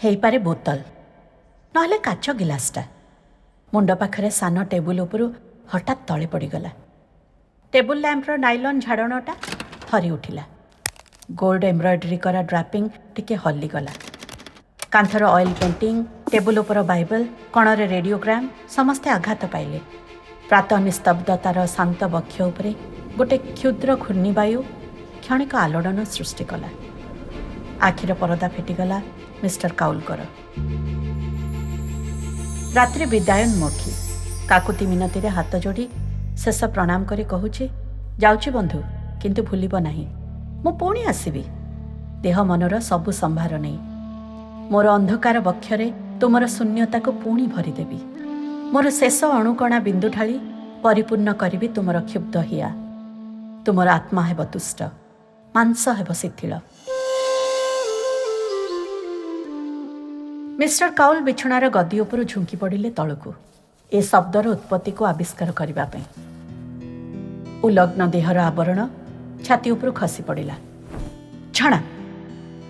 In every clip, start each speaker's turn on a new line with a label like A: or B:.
A: ହେଇପାରେ ବୋତଲ ନହେଲେ କାଚ ଗିଲାସଟା। ମୁଣ୍ଡ ପାଖରେ ସାନ ଟେବୁଲ ଉପରୁ ହଠାତ୍ ତଳେ ପଡ଼ିଗଲା। ଟେବୁଲ ଲ୍ୟାମ୍ପର ନାଇଲନ୍ ଝାଡ଼ଣଟା ଥରି ଉଠିଲା। ଗୋଲ୍ଡ ଏମ୍ବ୍ରଏଡ୍ରି କରା ଡ୍ରାପିଂ ଟିକେ ହଲିଗଲା। କାନ୍ଥର ଅଏଲ୍ ପେଣ୍ଟିଂ, ଟେବୁଲ ଉପର ବାଇବଲ, କଣରେ ରେଡ଼ିଓଗ୍ରାମ ସମସ୍ତେ ଆଘାତ ପାଇଲେ। ପ୍ରାତଃ ନିସ୍ତବ୍ଧତାର ଶାନ୍ତ ବକ୍ଷ ଉପରେ ଗୋଟେ କ୍ଷୁଦ୍ର ଘୂର୍ଣ୍ଣିବାୟୁ କ୍ଷଣିକ ଆଲୋଡ଼ନ ସୃଷ୍ଟି କଲା। ଆଖିର ପରଦା ଫିଟିଗଲା ମିଷ୍ଟର କାଉଲଙ୍କର। ରାତ୍ରି ବିଦାୟୋନ୍ମୁଖୀ। କାକୁତି ମିନତିରେ ହାତ ଯୋଡ଼ି ଶେଷ ପ୍ରଣାମ କରି କହୁଛି, ଯାଉଛି ବନ୍ଧୁ, କିନ୍ତୁ ଭୁଲିବ ନାହିଁ, ମୁଁ ପୁଣି ଆସିବି ଦେହ ମନର ସବୁ ସମ୍ଭାର ନେଇ। ମୋର ଅନ୍ଧକାର ବକ୍ଷରେ ତୁମର ଶୂନ୍ୟତାକୁ ପୁଣି ଭରିଦେବି। ମୋର ଶେଷ ଅଣୁକଣା ବିନ୍ଦୁ ଢାଳି ପରିପୂର୍ଣ୍ଣ କରିବି ତୁମର କ୍ଷୁବ୍ଧ ହିଆ। ତୁମର ଆତ୍ମା ହେବ ତୁଷ୍ଟ, ମାଂସ ହେବ ଶିଥିଳ। ମିଷ୍ଟର କାଉଲ ବିଛଣାର ଗଦି ଉପରୁ ଝୁଙ୍କି ପଡ଼ିଲେ ତଳକୁ, ଏ ଶବ୍ଦର ଉତ୍ପତ୍ତିକୁ ଆବିଷ୍କାର କରିବା ପାଇଁ। ଉଲଗ୍ନ ଦେହର ଆବରଣ ଛାତି ଉପରୁ ଖସି ପଡ଼ିଲା। ଝଣା!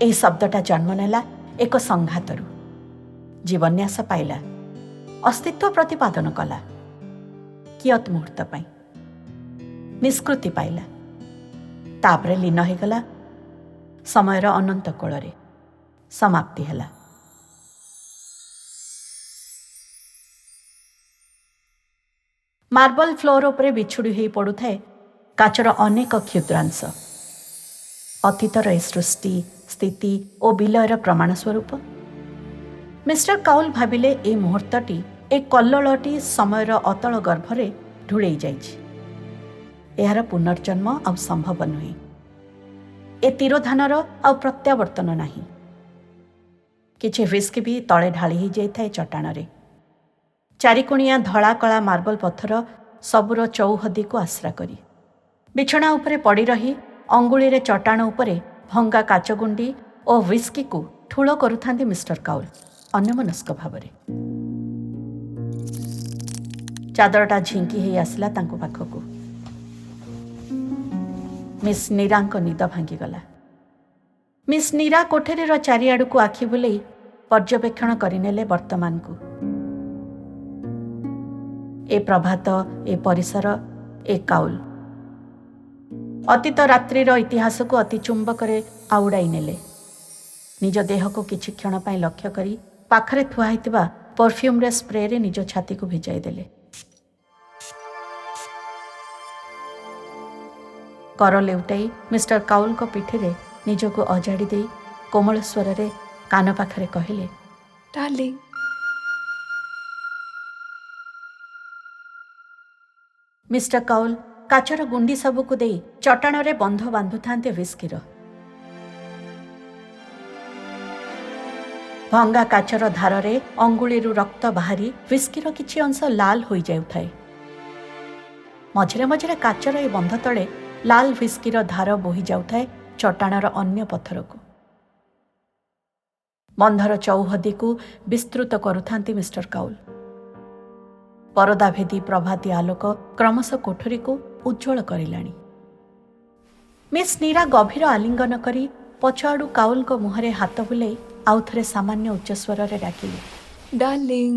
A: ଏହି ଶବ୍ଦଟା ଜନ୍ମ ନେଲା ଏକ ସଂଘାତରୁ। ଜୀବନ୍ୟାସ ପାଇଲା, ଅସ୍ତିତ୍ୱ ପ୍ରତିପାଦନ କଲା। କିୟତ୍ ମୁହୂର୍ତ୍ତ ପାଇଁ ନିଷ୍କୃତି ପାଇଲା, ତାପରେ ଲୀନ ହୋଇଗଲା ସମୟର ଅନନ୍ତ କୋଳରେ। ସମାପ୍ତି ହେଲା। ମାର୍ବଲ ଫ୍ଲୋର ଉପରେ ବିଛୁଡ଼ି ହୋଇ ପଡ଼ୁଥାଏ କାଚର ଅନେକ କ୍ଷୁଦ୍ରାଂଶ। ଅତୀତର ଏ ସୃଷ୍ଟି, ସ୍ଥିତି ଓ ବିଲୟର ପ୍ରମାଣ ସ୍ୱରୂପ। ମିଷ୍ଟର କାଉଲ ଭାବିଲେ ଏ ମୁହୂର୍ତ୍ତଟି, ଏ କଲ୍ଲୋଳଟି ସମୟର ଅତଳ ଗର୍ଭରେ ଢୁଳେଇ ଯାଇଛି। ଏହାର ପୁନର୍ଜନ୍ମ ଆଉ ସମ୍ଭବ ନୁହେଁ। ଏ ତିରୋଧାନର ଆଉ ପ୍ରତ୍ୟାବର୍ତ୍ତନ ନାହିଁ। କିଛି ହ୍ୱିସ୍କି ବି ତଳେ ଢାଳି ହୋଇଯାଇଥାଏ ଚଟାଣରେ। ଚାରିକୋଣିଆ ଧଳା କଳା ମାର୍ବଲ ପଥର ସବୁର ଚୌହଦୀକୁ ଆଶ୍ରା କରି। ବିଛଣା ଉପରେ ପଡ଼ି ରହି ଅଙ୍ଗୁଳିରେ ଚଟାଣ ଉପରେ ଭଙ୍ଗା କାଚଗୁଣ୍ଡି ଓ ହ୍ୱିସ୍କିକୁ ଠୁଳ କରୁଥାନ୍ତି ମିଷ୍ଟର କାଉଲ ଅନ୍ୟମନସ୍କ ଭାବରେ। ଚାଦରଟା ଝିଙ୍କି ହେଇ ଆସିଲା ତାଙ୍କ ପାଖକୁ। ମିସ୍ ନୀରାଙ୍କ ନିଦ ଭାଙ୍ଗିଗଲା। ମିସ୍ ନୀରା କୋଠରୀର ଚାରିଆଡ଼କୁ ଆଖି ବୁଲେଇ ପର୍ଯ୍ୟବେକ୍ଷଣ କରିନେଲେ ବର୍ତ୍ତମାନକୁ। ଏ ପ୍ରଭାତ, ଏ ପରିସର, ଏ କାଉଲ। ଅତୀତ ରାତ୍ରିର ଇତିହାସକୁ ଅତି ଚୁମ୍ବକରେ ଆଉଡ଼ାଇ ନେଲେ। ନିଜ ଦେହକୁ କିଛି କ୍ଷଣ ପାଇଁ ଲକ୍ଷ୍ୟ କରି ପାଖରେ ଥୁଆ ହୋଇଥିବା ପରଫ୍ୟୁମ୍ର ସ୍ପ୍ରେରେ ନିଜ ଛାତିକୁ ଭିଜାଇ ଦେଲେ। କର ଲେଉଟାଇ ମିଷ୍ଟର କାଉଲଙ୍କ ପିଠିରେ ନିଜକୁ ଅଜାଡ଼ି ଦେଇ କୋମଳ ସ୍ୱରରେ କାନ ପାଖରେ କହିଲେ,
B: ଡାର୍ଲିଂ।
A: ମିଷ୍ଟର କାଉଲ କାଚର ଗୁଣ୍ଡି ସବୁକୁ ଦେଇ ଚଟାଣରେ ବନ୍ଧ ବାନ୍ଧୁଥାନ୍ତି ହ୍ୱିସ୍କିର। ଭଙ୍ଗା କାଚର ଧାରରେ ଅଙ୍ଗୁଳିରୁ ରକ୍ତ ବାହାରି ହ୍ୱିସ୍କିର କିଛି ଅଂଶ ଲାଲ ହୋଇଯାଉଥାଏ। ମଝିରେ ମଝିରେ କାଚର ଏ ବନ୍ଧ ତଳେ ଲାଲ ହ୍ୱିସ୍କିର ଧାର ବୋହି ଯାଉଥାଏ ଚଟାଣର ଅନ୍ୟ ପଥରକୁ। ବନ୍ଧର ଚୌହଦୀକୁ ବିସ୍ତୃତ କରୁଥାନ୍ତି ମିଷ୍ଟର କାଉଲ। ପରଦାଭେଦୀ ପ୍ରଭାତୀ ଆଲୋକ କ୍ରମଶଃ କୋଠରୀକୁ ଉଜ୍ଜ୍ୱଳ କରିଲାଣି। ମିସ୍ ନୀରା ଗଭୀର ଆଲିଙ୍ଗନ କରି ପଛଆଡ଼ୁ କାଉଲଙ୍କ ମୁହଁରେ ହାତ ବୁଲେଇ ଆଉଥରେ ସାମାନ୍ୟ ଉଚ୍ଚସ୍ୱରରେ ଡାକିଲେ,
B: ଡାର୍ଲିଂ।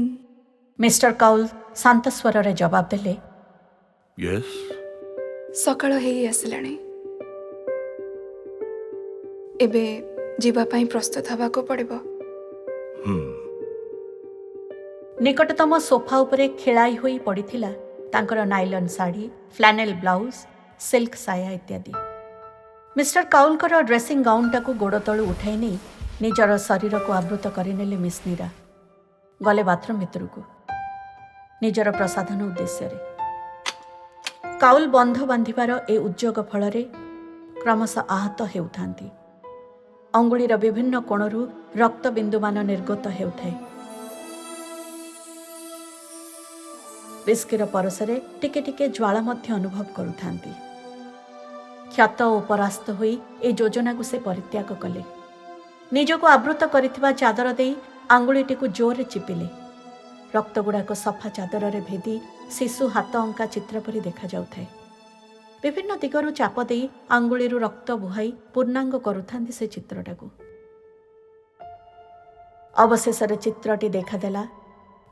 A: ମିଷ୍ଟର କାଉଲ ଶାନ୍ତ ସ୍ୱରରେ ଜବାବ ଦେଲେ,
C: ୟେସ୍।
B: ସକାଳ ହେଇ ଆସିଲାଣି, ଏବେ ଯିବା ପାଇଁ ପ୍ରସ୍ତୁତ ହେବାକୁ ପଡ଼ିବ।
A: ନିକଟତମ ସୋଫା ଉପରେ ଖେଳାଇ ହୋଇ ପଡ଼ିଥିଲା ତାଙ୍କର ନାଇଲନ୍ ଶାଢ଼ୀ, ଫ୍ଲାନେଲ ବ୍ଲାଉଜ, ସିଲ୍କ ସାୟା ଇତ୍ୟାଦି। मिस्टर काउलकर ड्रेसिंग गाउनटाକୁ ଗୋଡ଼ ତଳୁ ଉଠାଇ ନେଇ ନିଜର ଶରୀରକୁ ଆବୃତ କରିନେଲେ ମିସ୍ ନୀରା। ଗଲେ ବାଥରୁମ୍ ଭିତରକୁ ନିଜର ପ୍ରସାଧନ ଉଦ୍ଦେଶ୍ୟରେ। କାଉଲ ବନ୍ଧ ବାନ୍ଧିବାର ଏ ଉଦ୍ଯୋଗ ଫଳରେ କ୍ରମଶଃ ଆହତ ହେଉଥାନ୍ତି। ଅଙ୍ଗୁଳିର ବିଭିନ୍ନ କୋଣରୁ ରକ୍ତ ବିନ୍ଦୁମାନ ନିର୍ଗତ ହେଉଥାଏ। ବିସ୍କିର ପରସରେ ଟିକେ ଟିକେ ଜ୍ୱାଳା ମଧ୍ୟ ଅନୁଭବ କରୁଥାନ୍ତି। କ୍ଷତ ଓ ପରାସ୍ତ ହୋଇ ଏ ଯୋଜନାକୁ ସେ ପରିତ୍ୟାଗ କଲେ। ନିଜକୁ ଆବୃତ କରିଥିବା ଚାଦର ଦେଇ ଆଙ୍ଗୁଳିଟିକୁ ଜୋରରେ ଚିପିଲେ। ରକ୍ତଗୁଡ଼ାକ ସଫା ଚାଦରରେ ଭେଦି ଶିଶୁ ହାତ ଅଙ୍କା ଚିତ୍ର ପରି ଦେଖାଯାଉଥାଏ। ବିଭିନ୍ନ ଦିଗରୁ ଚାପ ଦେଇ ଆଙ୍ଗୁଳିରୁ ରକ୍ତ ବୁହାଇ ପୂର୍ଣ୍ଣାଙ୍ଗ କରୁଥାନ୍ତି ସେ ଚିତ୍ରଟାକୁ। ଅବଶେଷରେ ଚିତ୍ରଟି ଦେଖାଦେଲା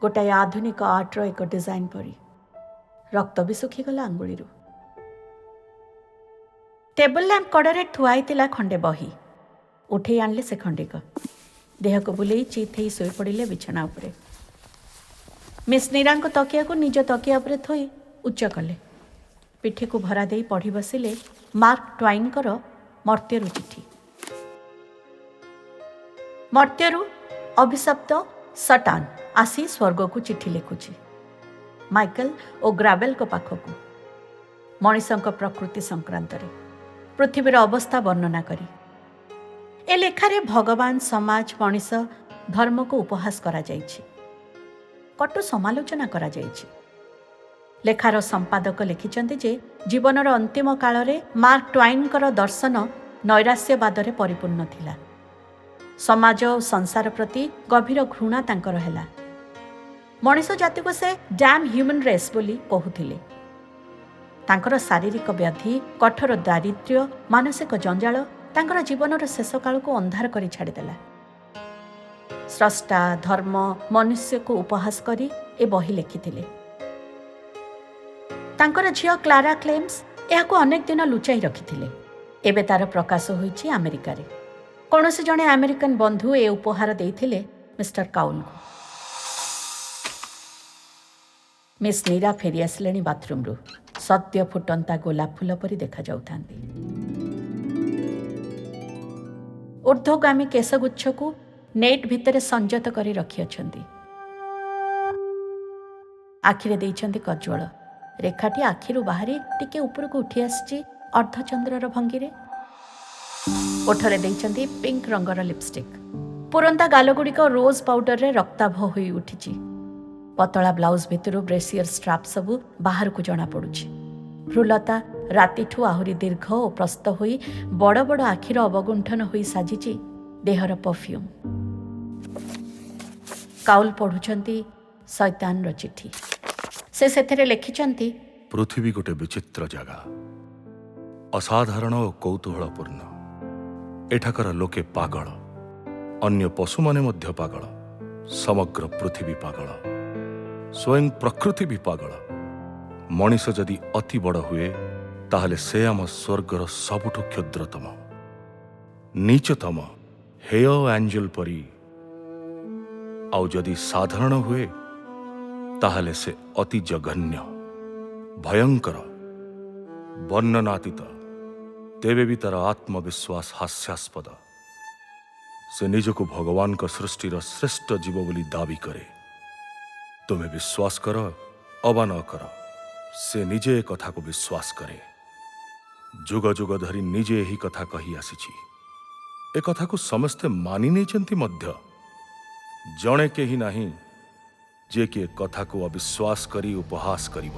A: ଗୋଟାଏ ଆଧୁନିକ ଆର୍ଟର ଏକ ଡିଜାଇନ ପରି। ରକ୍ତ ବି ଶୁଖିଗଲା ଆଙ୍ଗୁଳିରୁ। ଟେବୁଲ ଲ୍ୟାମ୍ପ କଡ଼ରେ ଥୁଆ ହେଇଥିଲା ଖଣ୍ଡେ ବହି। ଉଠେଇ ଆଣିଲେ ସେ ଖଣ୍ଡିକ। ଦେହକୁ ବୁଲେଇ ଚିତ୍ ହେଇ ଶୋଇପଡ଼ିଲେ ବିଛଣା ଉପରେ। ମିସ୍ ନୀରାଙ୍କ ତକିଆକୁ ନିଜ ତକିଆ ଉପରେ ଥୋଇ ଉଚ୍ଚ କଲେ। ପିଠିକୁ ଭରା ଦେଇ ପଢ଼ି ବସିଲେ ମାର୍କ ଟ୍ୱାଇନଙ୍କର ମର୍ତ୍ତ୍ୟରୁ ଚିଠି। ମର୍ତ୍ତ୍ୟରୁ ଅଭିଶପ୍ତ ସଟାନ୍ ଆସି ସ୍ୱର୍ଗକୁ ଚିଠି ଲେଖୁଛି ମାଇକେଲ ଓ ଗ୍ରାବେଲଙ୍କ ପାଖକୁ, ମଣିଷଙ୍କ ପ୍ରକୃତି ସଂକ୍ରାନ୍ତରେ ପୃଥିବୀର ଅବସ୍ଥା ବର୍ଣ୍ଣନା କରି। ଏ ଲେଖାରେ ଭଗବାନ, ସମାଜ, ମଣିଷ, ଧର୍ମକୁ ଉପହାସ କରାଯାଇଛି, କଟୁ ସମାଲୋଚନା କରାଯାଇଛି। ଲେଖାର ସମ୍ପାଦକ ଲେଖିଛନ୍ତି ଯେ ଜୀବନର ଅନ୍ତିମ କାଳରେ ମାର୍କ ଟ୍ୱାଇନଙ୍କର ଦର୍ଶନ ନୈରାଶ୍ୟବାଦରେ ପରିପୂର୍ଣ୍ଣ ଥିଲା। ସମାଜ ଓ ସଂସାର ପ୍ରତି ଗଭୀର ଘୃଣା ତାଙ୍କର ହେଲା। ମଣିଷ ଜାତିକୁ ସେ ଡ୍ୟାମ୍ ହ୍ୟୁମାନ୍ ରେସ୍ ବୋଲି କହୁଥିଲେ। ତାଙ୍କର ଶାରୀରିକ ବ୍ୟାଧି, କଠୋର ଦାରିଦ୍ର୍ୟ, ମାନସିକ ଜଞ୍ଜାଳ ତାଙ୍କର ଜୀବନର ଶେଷ କାଳକୁ ଅନ୍ଧାର କରି ଛାଡ଼ିଦେଲା। ସ୍ରଷ୍ଟା, ଧର୍ମ, ମନୁଷ୍ୟକୁ ଉପହାସ କରି ଏ ବହି ଲେଖିଥିଲେ। ତାଙ୍କର ଝିଅ କ୍ଲାରା କ୍ଲେମ୍ସ ଏହାକୁ ଅନେକ ଦିନ ଲୁଚାଇ ରଖିଥିଲେ। ଏବେ ତାର ପ୍ରକାଶ ହୋଇଛି ଆମେରିକାରେ। କୌଣସି ଜଣେ ଆମେରିକାନ ବନ୍ଧୁ ଏ ଉପହାର ଦେଇଥିଲେ ମିଷ୍ଟର କାଉଲଙ୍କୁ। ମିସ୍ ନୀରା ଫେରିଆସିଲେଣି ବାଥରୁମ୍ରୁ। ସଦ୍ୟ ଫୁଟନ୍ତା ଗୋଲାପ ଫୁଲ ପରି ଦେଖାଯାଉଥାନ୍ତି। ଊର୍ଦ୍ଧ୍ୱଗାମୀ କେଶଗୁଚ୍ଛକୁ ନେଟ୍ ଭିତରେ ସଂଯତ କରି ରଖିଅଛନ୍ତି। ଆଖିରେ ଦେଇଛନ୍ତି କଜ୍ଜଳ। ରେଖାଟି ଆଖିରୁ ବାହାରି ଟିକେ ଉପରକୁ ଉଠି ଆସିଛି ଅର୍ଦ୍ଧଚନ୍ଦ୍ରର ଭଙ୍ଗୀରେ। ଓଠରେ ଦେଇଛନ୍ତି ପିଙ୍କ ରଙ୍ଗର ଲିପଷ୍ଟିକ୍। ପୁରନ୍ତା ଗାଲଗୁଡ଼ିକ ରୋଜ୍ ପାଉଡରରେ ରକ୍ତାଭ ହୋଇ ଉଠିଛି। ପତଳା ବ୍ଲାଉଜ ଭିତରୁ ବ୍ରେସିୟର ଷ୍ଟ୍ରାପ୍ ସବୁ ବାହାରକୁ ଜଣାପଡ଼ୁଛି। ଭ୍ରୁଲତା ରାତିଠୁ ଆହୁରି ଦୀର୍ଘ ଓ ପ୍ରସ୍ତ ହୋଇ ବଡ଼ ବଡ଼ ଆଖିର ଅବଗୁଣ୍ଠନ ହୋଇ ସାଜିଛି ଦେହର ପରଫ୍ୟୁମ୍। କାଉଲ ପଢ଼ୁଛନ୍ତି ଶୈତାନର ଚିଠି। ସେ ସେଥିରେ ଲେଖିଛନ୍ତି,
C: ପୃଥିବୀ ଗୋଟେ ବିଚିତ୍ର ଜାଗା, ଅସାଧାରଣ ଓ କୌତୂହଳପୂର୍ଣ୍ଣ। ଏଠାକାର ଲୋକେ ପାଗଳ, ଅନ୍ୟ ପଶୁମାନେ ମଧ୍ୟ ପାଗଳ, ସମଗ୍ର ପୃଥିବୀ ପାଗଳ, ସ୍ୱୟଂ ପ୍ରକୃତି ବି ପାଗଳ। ମଣିଷ ଯଦି ଅତି ବଡ଼ ହୁଏ ତାହେଲେ ସେ ଆମ ସ୍ୱର୍ଗର ସବୁଠୁ କ୍ଷୁଦ୍ରତମ, ନୀଚତମ ହେୟ ଆଞ୍ଜେଲ ପରି। ଆଉ ଯଦି ସାଧାରଣ ହୁଏ ତାହେଲେ ସେ ଅତି ଜଘନ୍ୟ, ଭୟଙ୍କର, ବର୍ଣ୍ଣନାତୀତ। ତେବେ ବି ତାର ଆତ୍ମବିଶ୍ୱାସ ହାସ୍ୟାସ୍ପଦ। ସେ ନିଜକୁ ଭଗବାନଙ୍କ ସୃଷ୍ଟିର ଶ୍ରେଷ୍ଠ ଜୀବ ବୋଲି ଦାବି କରେ। ତୁମେ ବିଶ୍ୱାସ କର ଅବା ନ କର, ସେ ନିଜେ ଏ କଥାକୁ ବିଶ୍ୱାସ କରେ। ଯୁଗ ଯୁଗ ଧରି ନିଜେ ଏହି କଥା କହି ଆସିଛି। ଏ କଥାକୁ ସମସ୍ତେ ମାନି ନେଇଛନ୍ତି ମଧ୍ୟ। ଜଣେ କେହି ନାହିଁ ଯେ କି ଏ କଥାକୁ ଅବିଶ୍ୱାସ କରି ଉପହାସ କରିବ।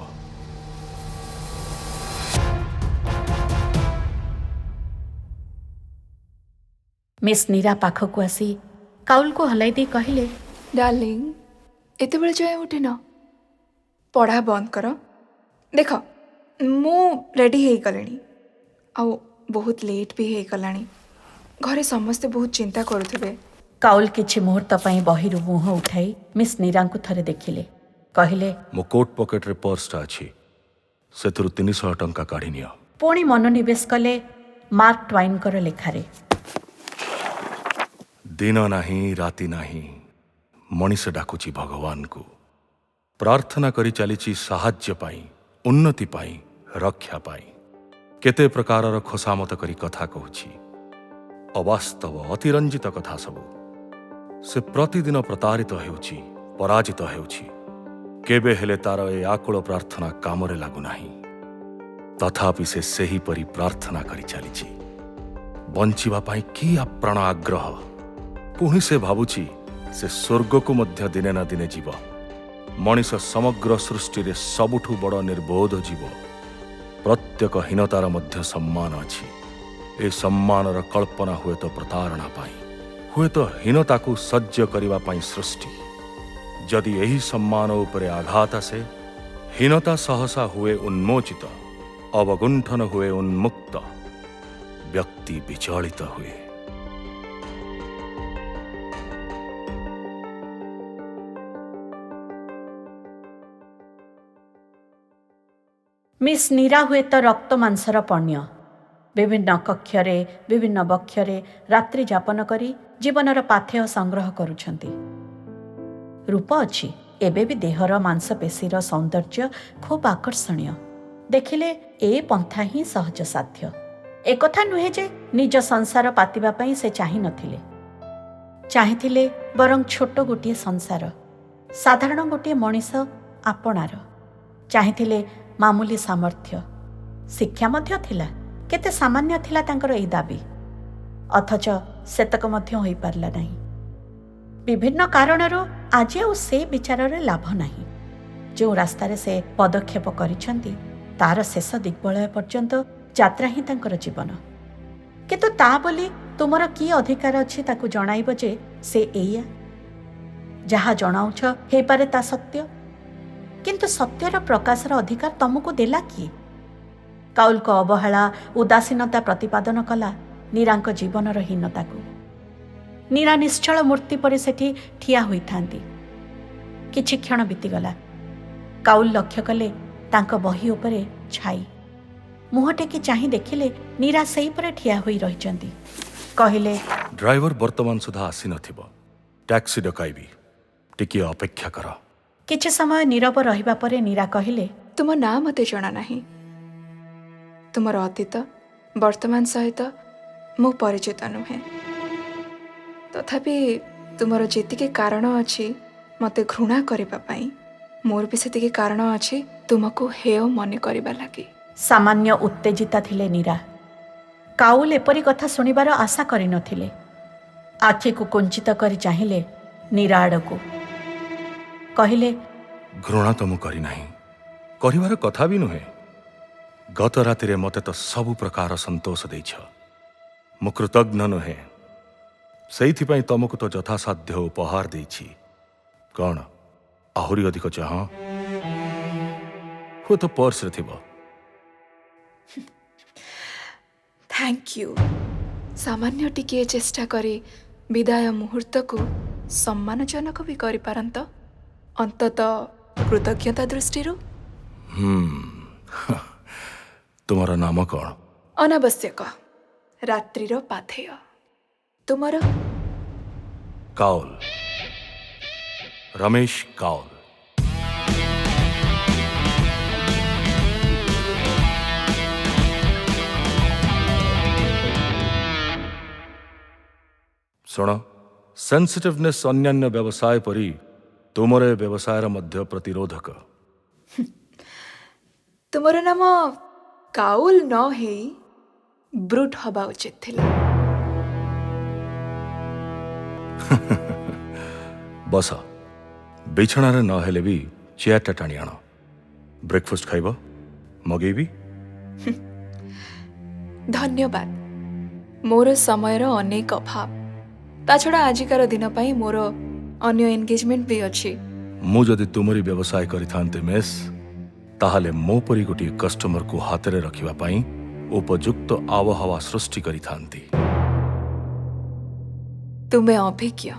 A: ମିସ୍ ନୀରା ପାଖକୁ ଆସି କାଉଲକୁ ହଲାଇ ଦେଇ କହିଲେ,
B: ଡାର୍ଲିଂ, ଏତେବେଳେ ଯାଏ ଉଠିନ? ପଢ଼ା ବନ୍ଦ କର। ଦେଖ, ମୁଁ ରେଡ଼ି ହେଇଗଲିଣି। ଆଉ ବହୁତ ଲେଟ୍ ବି ହେଇଗଲାଣି। ଘରେ ସମସ୍ତେ ବହୁତ ଚିନ୍ତା କରୁଥିବେ।
A: କାଉଲ କିଛି ମୁହୂର୍ତ୍ତ ପାଇଁ ବହିରୁ ମୁହଁ ଉଠାଇ ମିସ୍ ନୀରାଙ୍କୁ ଥରେ ଦେଖିଲେ। କହିଲେ,
C: ମୋ କୋଟ୍ ପକେଟରେ ପର୍ସଟା ଅଛି, ସେଥିରୁ 300 ଟଙ୍କା କାଢ଼ି ନିଅ।
A: ପୁଣି ମନୋନିବେଶ କଲେ ମାର୍କ ଟ୍ୱାଇନଙ୍କର ଲେଖାରେ।
C: ଦିନ ନାହିଁ, ରାତି ନାହିଁ, ମଣିଷ ଡାକୁଛି ଭଗବାନକୁ। ପ୍ରାର୍ଥନା କରି ଚାଲିଛି ସାହାଯ୍ୟ ପାଇଁ, ଉନ୍ନତି ପାଇଁ, ରକ୍ଷା ପାଇଁ। केते प्रकारर खोसामत करी कथा कहूछि अवास्तव अतिरंजित कथा सबु से प्रतिदिन प्रतारित हेउछि पराजित हेउछि केबे हेले तार ए आकुल प्रार्थना कामरे लागु नाही तथापि से सही परी प्रार्थना करी चलिछि बंचिबा पाई कि अप्राण आग्रह पुणी से भावुछि से स्वर्ग को मध्य दिने ना दिने जीव मनीष समग्र सृष्टि रे सबुठु बड़ निर्बोध जीव प्रत्येक हीनतार मध्य सम्मान अछि ए सम्मानर कल्पना हुए तो प्रतारणा पाई हुए तो हीनता को सज्ज करिवा पाई सृष्टि जदि यही सम्मान उपरे आघात आसे हीनता सहसा हुए उन्मोचित अवगुंठन हुए उन्मुक्त व्यक्ति विचलित हुए।
A: मिस नीरा हुए तो रक्त मांसर पण्य विभिन्न कक्षरे विभिन्न बक्षरे रात्रि जापन करी जीवनर पाथेय संग्रह करुछंती। रूप अच्छी एबे भी देहर मांसपेशीर सौंदर्य खूब आकर्षणीय देखिले ए पंथा ही सहज साध्य एकथा नुहे जे निज संसार पातिबा पई से चाहि नथिले चाहिथिले बरं छोट गोटे संसार साधारण गोटे मनीष आपणार चाहिथिले मामूली सामर्थ्य शिक्षा मध्य थिला केते सामान्य थिला तांकर एई दाबी अथच सेतक मध्य होई पारला नाही विभिन्न कारणरू आज आ से विचार लाभ नाही जो रास्तार से पदक्षेप करिछंती तार शेष दिग्बलय पर्यंत यात्रा ही तांकर जीवन किंतु ता बोली तुमर की अधिकार अछि ताकू जणाइब जे से एया जहा जणाउछ हे पारे ता सत्य किंतु सत्यर प्रकाशर अधिकार तुमको देला किए काउल को अवहेला उदासीनता प्रतिपादन कला नीरांक जीवनर हीनता को नीरा निश्चल मूर्ति पर सेठी ठिया होई थांती किछि क्षण बीतीगला काउल लक्ष्य कले तांक बही उपरे छाई मुह टेकी चाहि देखिले नीरा सेई पर ठिया होई रहिचंती कहिले
C: ड्राइवर वर्तमान सुधा आसी नथिबो टैक्सी डकाइबी टिके अपेक्षा कर
A: किछि समय नीरव रहिबा परे नीरा कहिले
B: तुम ना मते जणा नाही तुमर अतीत वर्तमान सहित मु परिचित नुहे तथापि तुमर जेतिके कारण अछि मते घृणा करिबा पई मोर भी सेतिके कारण अछि तुमको हेय मने करिबा लागि
A: सामान्य उत्तेजिता थिले नीरा काउल एपरी कथा सुनिबार आशा करि नथिले आखि को कुंचित करी चाहिले नीरा आड़को कहिले
C: घृणा तो मु करी नाही करिवार कथा भी नुहे गत रातिरे मते तो सबु प्रकार संतोष देछ मु कृतज्ञ नुहे सेइथिपाई तमको तो यथासाध्य उपहार देछि कौन आहुरी अधिक चाह हो तो पर्स रे थिबो
B: थैंक यू सामान्य टिके चेष्टा करी विदाय मुहूर्त को सम्मानजनक भी करि पारंत अंतत कृतज्ञता दृष्टि
C: तुम्हारा नाम कौन
B: अनावश्यक रात्रिर पाथेय तुमर
C: काउल रमेश काउल शुण सेंसिटिवनेस अन्यान्य व्यवसाय परी तुमरे व्यवसायर मध्य प्रतिरोधक
B: तुमर नाम काउल न हे ब्रूट हवा उचित थिला
C: बस बिछणारे न हेले भी चेयरटा टाणी आण ब्रेकफास्ट खाइब मगेबी
B: धन्यवाद मोर समयर अनेक अभाव ता छड़ा आजिकार दिन पाई मोर अन्य एंगेजमेंट भी अछि
C: मु जदि तुमरी व्यवसाय करिथांते मेस ताहले मो परी गोटी कस्टमर को हातरे रखिबा पाई उपयुक्त आबहावा सृष्टि करिथांती
B: तुमे अभिज्ञ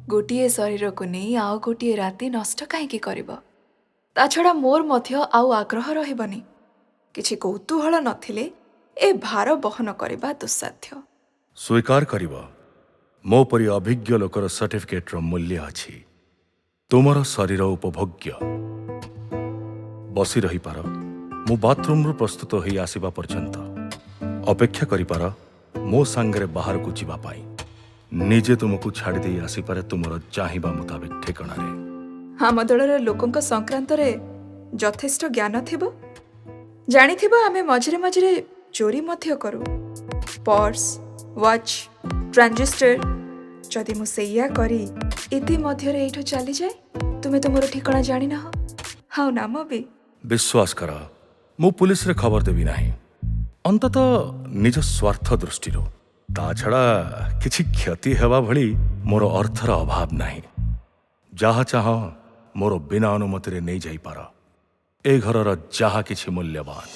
B: गोटिए शरीर को नहीं आउ गोटिए राति नष्ट काहेकि करिब ता छड़ा मोर मध्य आउ आग्रह रहिबनी किछि कौतूहल नथिले ए भार बहन करिबा दुस्साध्य
C: स्वीकार करिब मो परी अभिज्ञ लोकर सर्टिफिकेट रो मूल्य अछि तुमर शरीर उपभोग्य बसी रही पार मु बाथरूम रु प्रस्तुत होई आसीबा पर्यंत ଅପେକ୍ଷା କରିପାର ମୋ ସାଙ୍ଗରେ ବାହାରକୁ ଯିବା ପାଇଁ। ନିଜେ ତୁମକୁ ଛାଡ଼ି ଦେଇ ଆସିପାରେ ତୁମର ଚାହିଁବା ମୁତାବିକ ଠିକଣାରେ।
B: ଆମ ଦଳର ଲୋକଙ୍କ ସଂକ୍ରାନ୍ତରେ ଯଥେଷ୍ଟ ଜ୍ଞାନ ଥିବ। ଜାଣିଥିବ ଆମେ ମଝିରେ ମଝିରେ ଚୋରି ମଧ୍ୟ କରୁ, ପର୍ସ, ୱାଚ୍, ଟ୍ରାଞ୍ଜିଷ୍ଟର। ଯଦି ମୁଁ ସେଇଆ କରି ଇତି ମଧ୍ୟରେ ଏଇଠୁ ଚାଲିଯାଏ, ତୁମେ ତୁମର ଠିକଣା ଜାଣିନାହ। ହଁ ନାମ ବି
C: ବିଶ୍ୱାସ କର, ମୁଁ ପୁଲିସରେ ଖବର ଦେବି ନାହିଁ, ଅନ୍ତତଃ ନିଜ ସ୍ୱାର୍ଥ ଦୃଷ୍ଟିରୁ। ତା ଛଡ଼ା କିଛି କ୍ଷତି ହେବା ଭଳି ମୋର ଅର୍ଥର ଅଭାବ ନାହିଁ। ଯାହା ଚାହଁ ମୋର ବିନା ଅନୁମତିରେ ନେଇଯାଇପାର। ଏ ଘରର ଯାହା କିଛି ମୂଲ୍ୟବାନ।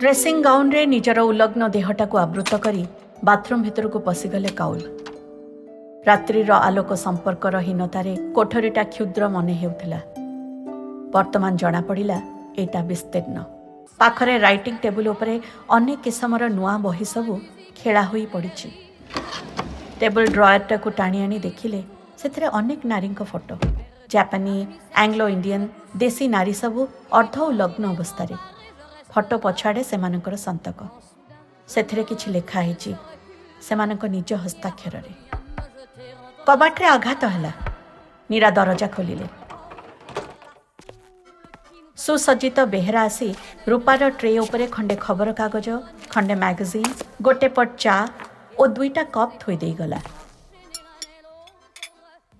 A: ଡ୍ରେସିଂ ଗାଉନରେ ନିଜର ଉଲଗ୍ନ ଦେହଟାକୁ ଆବୃତ କରି ବାଥରୁମ୍ ଭିତରକୁ ପଶିଗଲେ କାଉଲ। ରାତ୍ରିର ଆଲୋକ ସମ୍ପର୍କର ହୀନତାରେ କୋଠରୀଟା କ୍ଷୁଦ୍ର ମନେ ହେଉଥିଲା। ବର୍ତ୍ତମାନ ଜଣାପଡ଼ିଲା ଏଇଟା ବିସ୍ତୀର୍ଣ୍ଣ। ପାଖରେ ରାଇଟିଂ ଟେବୁଲ ଉପରେ ଅନେକ କିସମର ନୂଆ ବହି ସବୁ ଖେଳା ହୋଇ ପଡ଼ିଛି। ଟେବୁଲ ଡ୍ରୟରଟାକୁ ଟାଣି ଆଣି ଦେଖିଲେ ସେଥିରେ ଅନେକ ନାରୀଙ୍କ ଫଟୋ। ଜାପାନୀ, ଆଙ୍ଗ୍ଲୋ ଇଣ୍ଡିଆନ, ଦେଶୀ ନାରୀ ସବୁ ଅର୍ଦ୍ଧ ଉଲଗ୍ନ ଅବସ୍ଥାରେ। ଫଟୋ ପଛଆଡ଼େ ସେମାନଙ୍କର ସନ୍ତକ। ସେଥିରେ କିଛି ଲେଖା ହେଇଛି ସେମାନଙ୍କ ନିଜ ହସ୍ତାକ୍ଷରରେ। କବାଟରେ ଆଘାତ ହେଲା। ମୀରା ଦରଜା ଖୋଲିଲେ। ସୁସଜ୍ଜିତ ବେହେରା ଆସି ରୂପାର ଟ୍ରେ ଉପରେ ଖଣ୍ଡେ ଖବରକାଗଜ, ଖଣ୍ଡେ ମ୍ୟାଗାଜିନ୍, ଗୋଟେ ପଟ ଚା ଓ 2ଟା କପ୍ ଥୋଇ ଦେଇଗଲା।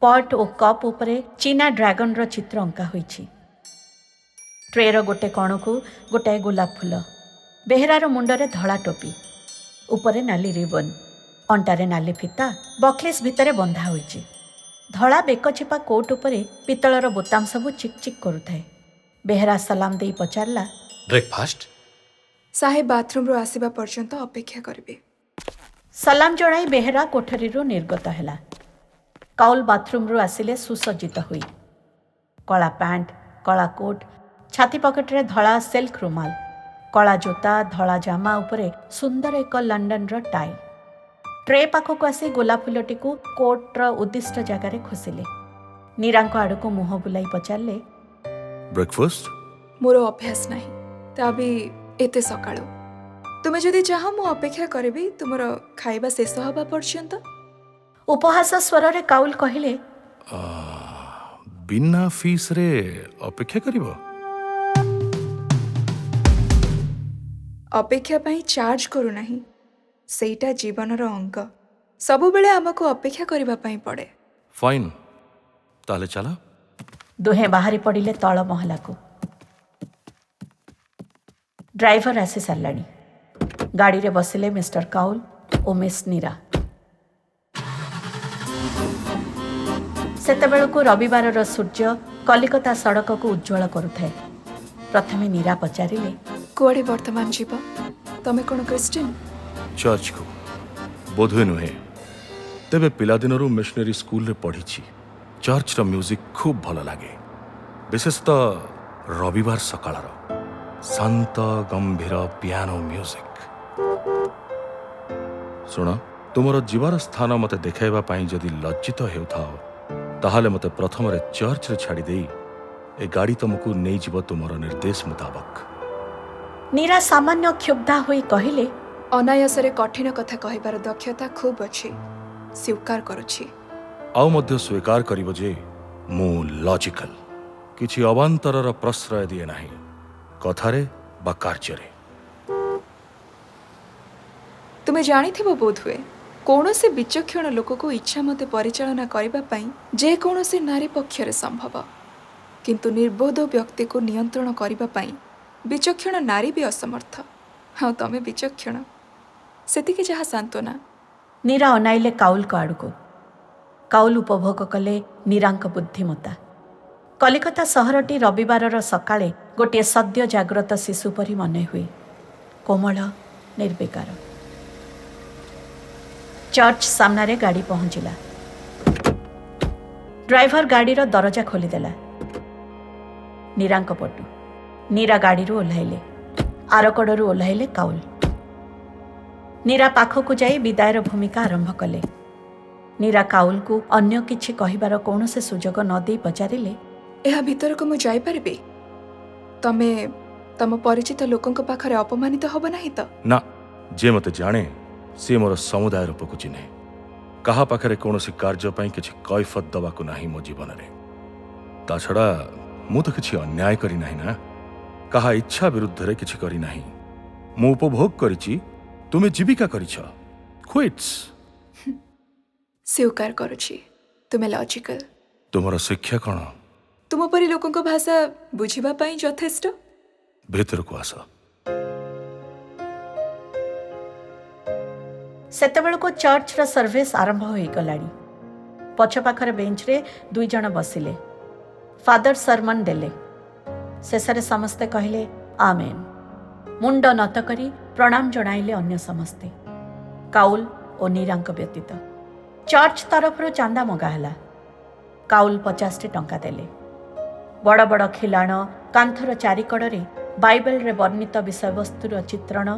A: ପଟ୍ ଓ କପ୍ ଉପରେ ଚୀନା ଡ୍ରାଗନର ଚିତ୍ର ଅଙ୍କା ହୋଇଛି। ଟ୍ରେର ଗୋଟେ କଣକୁ ଗୋଟାଏ ଗୋଲାପ ଫୁଲ। ବେହେରାର ମୁଣ୍ଡରେ ଧଳା ଟୋପି, ଉପରେ ନାଲି ରିବନ୍, ଅଣ୍ଟାରେ ନାଲି ଫିତା, ବକ୍ଲେସ୍ ଭିତରେ ବନ୍ଧା ହୋଇଛି। ଧଳା ବେକଚିପା କୋଟ୍ ଉପରେ ପିତ୍ତଳର ବୋତାମ ସବୁ ଚିକ୍ ଚିକ୍ କରୁଥାଏ। ବେହେରା ସଲାମ ଦେଇ ପଚାରିଲା,
D: ବ୍ରେକଫାଷ୍ଟ?
B: ସାହେବ ବାଥରୁମରୁ ଆସିବା ପର୍ଯ୍ୟନ୍ତ ଅପେକ୍ଷା କରିବେ।
A: ସଲାମ ଜଣାଇ ବେହେରା କୋଠରୀରୁ ନିର୍ଗତ ହେଲା। କାଉଲ ବାଥରୁମରୁ ଆସିଲେ ସୁସଜ୍ଜିତ ହୋଇ। କଳା ପ୍ୟାଣ୍ଟ, କଳା କୋଟ୍, ଛାତି ପକେଟରେ ଧଳା ସିଲ୍କ ରୁମାଲ, କଳା ଜୋତା, ଧଳା ଜାମା ଉପରେ ସୁନ୍ଦର ଏକ ଲଣ୍ଡନର ଟାଇ। ଟ୍ରେ ପାଖକୁ ଆସି ଗୋଲାପ ଫୁଲଟିକୁ କୋଟ୍ର ଉଦ୍ଦିଷ୍ଟ ଜାଗାରେ ଖୋସିଲେ। ନୀରାଙ୍କ ଆଡ଼କୁ ମୁହଁ ବୁଲାଇ ପଚାରିଲେ,
C: ବ୍ରେକଫାଷ୍ଟ?
B: ମୋର ଅଭ୍ୟାସ ନାହିଁ, ତା ବି ଏତେ ସକାଳୁ। ତୁମେ ଯଦି ଚାହ ମୁଁ ଅପେକ୍ଷା କରିବି ତୁମର ଖାଇବା ଶେଷ ହେବା ପର୍ଯ୍ୟନ୍ତ।
A: ଉପହାସ ସ୍ୱରରେ କାଉଲ କହିଲେ,
C: ବିନା ଫିସ୍ରେ ଅପେକ୍ଷା କରିବ?
B: ଅପେକ୍ଷା ପାଇଁ ଚାର୍ଜ କରୁନାହିଁ, ସେଇଟା ଜୀବନର ଅଙ୍ଗ। ସବୁବେଳେ ଆମକୁ ଅପେକ୍ଷା କରିବା ପାଇଁ ପଡ଼େ।
C: ଫାଇନ୍, ତାହେଲେ ଚାଲ।
A: ଦୁହେଁ ବାହାରି ପଡ଼ିଲେ ତଳ ମହଲାକୁ। ଡ୍ରାଇଭର ଆସି ସାରିଲାଣି। ଗାଡ଼ିରେ ବସିଲେ ମିଷ୍ଟର କାଉଲ ଓ ମିସ୍ ନୀରା। ସେତେବେଳକୁ ରବିବାରର ସୂର୍ଯ୍ୟ କଲିକତା ସଡ଼କକୁ ଉଜ୍ଜ୍ୱଳ କରୁଥାଏ। ପ୍ରଥମେ ନୀରା ପଚାରିଲେ,
B: କୁଆଡ଼େ ବର୍ତ୍ତମାନ ଯିବ? ତମେ କ'ଣ କ୍ରିଷ୍ଟିଆନ?
C: ଚର୍ଚ୍ଚକୁ। ବୋଧହୁଏ ନୁହେଁ, ତେବେ ପିଲାଦିନରୁ ମିଶନାରୀ ସ୍କୁଲରେ ପଢ଼ିଛି। ଚର୍ଚ୍ଚର ମ୍ୟୁଜିକ୍ ଖୁବ୍ ଭଲ ଲାଗେ, ବିଶେଷତଃ ରବିବାର ସକାଳର ଶାନ୍ତ ଗମ୍ଭୀର ପିଆନୋ ମ୍ୟୁଜିକ୍। ଶୁଣ, ତୁମର ଯିବାର ସ୍ଥାନ ମୋତେ ଦେଖାଇବା ପାଇଁ ଯଦି ଲଜ୍ଜିତ ହେଉଥାଅ, ତାହେଲେ ମୋତେ ପ୍ରଥମରେ ଚର୍ଚ୍ଚରେ ଛାଡ଼ିଦେଇ ଏ ଗାଡ଼ି ତୁମକୁ ନେଇଯିବ ତୁମର ନିର୍ଦ୍ଦେଶ ମୁତାବକ।
A: ନୀରା ସାମାନ୍ୟ କ୍ଷୁବ୍ଧା ହୋଇ କହିଲେ,
B: ଅନାୟାସରେ କଠିନ କଥା କହିବାର ଦକ୍ଷତା ଖୁବ୍ ଅଛି, ସ୍ୱୀକାର କରୁଛି।
C: ଆଉ ମଧ୍ୟ ସ୍ୱୀକାର କରିବ ଯେ ମୁଁ ଲଜିକାଲ, କିଛି ଅବାନ୍ତରର ପ୍ରଶ୍ରୟ ଦିଏ ନାହିଁ, କଥାରେ ବା କାର୍ଯ୍ୟରେ।
B: ତୁମେ ଜାଣିଥିବ ବୋଧହୁଏ, କୌଣସି ବିଚକ୍ଷଣ ଲୋକକୁ ଇଚ୍ଛା ମତେ ପରିଚାଳନା କରିବା ପାଇଁ ଯେକୌଣସି ନାରୀ ପକ୍ଷରେ ସମ୍ଭବ, କିନ୍ତୁ ନିର୍ବୋଧ ବ୍ୟକ୍ତିକୁ ନିୟନ୍ତ୍ରଣ କରିବା ପାଇଁ ବିଚକ୍ଷଣ ନାରୀ ବି ଅସମର୍ଥ। ହଁ, ତମେ ବିଚକ୍ଷଣ, ସେତିକି ଯାହା ସାନ୍ତ୍ୱନା।
A: ନୀରା ଅନାଇଲେ କାଉଲଙ୍କ ଆଡ଼କୁ। କାଉଲ ଉପଭୋଗ କଲେ ନୀରାଙ୍କ ବୁଦ୍ଧିମତା। କଲିକତା ସହରଟି ରବିବାରର ସକାଳେ ଗୋଟିଏ ସଦ୍ୟ ଜାଗ୍ରତ ଶିଶୁ ପରି ମନେ ହୁଏ, କୋମଳ, ନିର୍ବିକାର। ଚର୍ଚ୍ଚ ସାମ୍ନାରେ ଗାଡ଼ି ପହଞ୍ଚିଲା। ଡ୍ରାଇଭର ଗାଡ଼ିର ଦରଜା ଖୋଲିଦେଲା। ନୀରାଙ୍କ ପଟୁ। ନୀରା ଗାଡ଼ିରୁ ଓହ୍ଲାଇଲେ। ଆରକଡ଼ରୁ ଓହ୍ଲାଇଲେ କାଉଲ। ନୀରା ପାଖକୁ ଯାଇ ବିଦାୟର ଭୂମିକା ଆରମ୍ଭ କଲେ। ନୀରା କାଉଲକୁ ଅନ୍ୟ କିଛି କହିବାର କୌଣସି ସୁଯୋଗ ନ ଦେଇ ପଚାରିଲେ,
B: ଏହା ଭିତରକୁ ମୁଁ ଯାଇପାରିବି? ତମେ तम परिचित लोकंक पाखरे अपमानित हब नाही तो
C: ना जे मते जाने सी मोर समुदाय रूपक चिन्हे कहा पाखरे कौनसी कार्य ପାଇଁ କିଛି कैफत दबाकू ନାହିଁ ମୋ ଜୀବନରେ ତା ଛଡ଼ା ମୁଁ ତ କିଛି ଅନ୍ୟାୟ କରି ନାହିଁ ନା କାହା ଇଚ୍ଛା ବିରୁଦ୍ଧରେ କିଛି କରି ନାହିଁ ମୁଁ ଉପଭୋଗ କରିଛି ତୁମେ ଜୀବିକା କରିଛ କ୍ୱିଟ୍ସ
B: स्वीकार करुछि तुमे लॉजिकल
C: ତୁମର ଶିକ୍ଷା କ'ଣ
B: तुम परी लोकंक भाषा बुझिबा पई यथेष्ट
C: ଭିତରକୁ ଆସ
A: ସେତେବେଳକୁ ଚର୍ଚ୍ଚର ସର୍ଭିସ୍ ଆରମ୍ଭ ହୋଇଗଲାଣି ପଛ ପାଖରେ ବେଞ୍ଚରେ 2 ଜଣ ବସିଲେ ଫାଦର ସରମନ୍ ଦେଲେ ଶେଷରେ ସମସ୍ତେ କହିଲେ ଆମେନ୍ ମୁଣ୍ଡ ନତ କରି ପ୍ରଣାମ ଜଣାଇଲେ ଅନ୍ୟ ସମସ୍ତେ କାଉଲ ଓ ନୀରାଙ୍କ ବ୍ୟତୀତ ଚର୍ଚ୍ଚ ତରଫରୁ ଚାନ୍ଦା ମଗା ହେଲା କାଉଲ 50ଟି ଟଙ୍କା ଦେଲେ ବଡ଼ ବଡ଼ ଖିଲାଣ କାନ୍ଥର ଚାରିକଡ଼ରେ ବାଇବେଲରେ ବର୍ଣ୍ଣିତ ବିଷୟବସ୍ତୁର ଚିତ୍ରଣ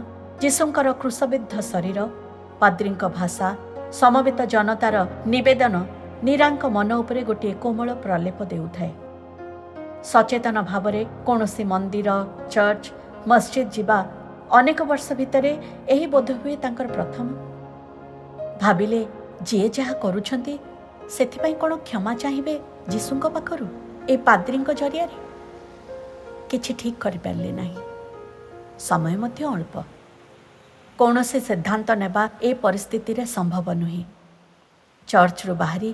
A: ଯୀଶୁଙ୍କର କ୍ରୁଶବିଦ୍ଧ ଶରୀର ପାଦ୍ରୀଙ୍କ ଭାଷା ସମବେତ ଜନତାର ନିବେଦନ ନୀରାଙ୍କ ମନ ଉପରେ ଗୋଟିଏ କୋମଳ ପ୍ରଲେପ ଦେଉଥାଏ ସଚେତନ ଭାବରେ କୌଣସି ମନ୍ଦିର ଚର୍ଚ୍ଚ ମସଜିଦ ଯିବା ଅନେକ ବର୍ଷ ଭିତରେ ଏହି ବୋଧହୁଏ ତାଙ୍କର ପ୍ରଥମ ଭାବିଲେ ଯିଏ ଯାହା କରୁଛନ୍ତି ସେଥିପାଇଁ କ'ଣ କ୍ଷମା ଚାହିଁବେ ଯୀଶୁଙ୍କ ପାଖରୁ ଏ ପାଦ୍ରୀଙ୍କ ଜରିଆରେ କିଛି ଠିକ୍ କରିପାରିଲେ ନାହିଁ ସମୟ ମଧ୍ୟ ଅଳ୍ପ କୌଣସି ସିଦ୍ଧାନ୍ତ ନେବା ଏ ପରିସ୍ଥିତିରେ ସମ୍ଭବ ନୁହେଁ ଚର୍ଚ୍ଚରୁ ବାହାରି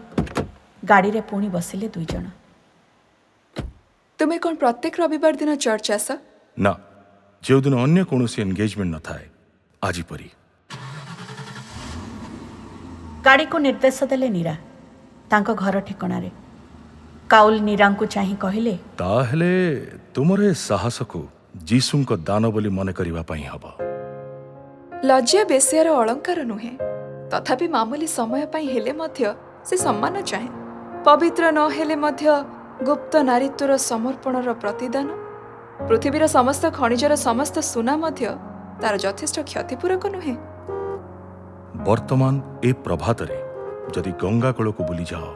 A: ଗାଡ଼ିରେ ପୁଣି ବସିଲେ 2 ଜଣ
B: तुमे कोन प्रत्येक रविवार दिन चर्च आस
C: ନା ଯେଉଁଦିନ ଅନ୍ୟ କୌଣସି ଏନଗେଜମେଣ୍ଟ ନଥାଏ ଆଜି ପରି
A: ଗାଡ଼ିକୁ ନିର୍ଦ୍ଦେଶ ଦେଲେ ନୀରା ତାଙ୍କ ଘର ଠିକଣାରେ କାଉଲ ନୀରାଙ୍କୁ ଚାହିଁ କହିଲେ
C: ତାହେଲେ ତୁମର ଏ ସାହସକୁ ଯୀଶୁଙ୍କ ଦାନ ବୋଲି ମନେ କରିବା ପାଇଁ ହେବ
B: लज्जा बेसियार अलंकार नुहे तथापि मामूली समय पाई हेले मध्य से सम्मान चाहे पवित्र न हेले मध्य गुप्त नारीत्वर समर्पणर प्रतिदान पृथ्वीर समस्त खनिजर समस्त सुना मध्य तार यथेष्ट क्षतिपूरक नुहे
C: ବର୍ତ୍ତମାନ ଏ ପ୍ରଭାତରେ ଯଦି ଗଙ୍ଗା କୂଳକୁ ବୁଲିଯାଅ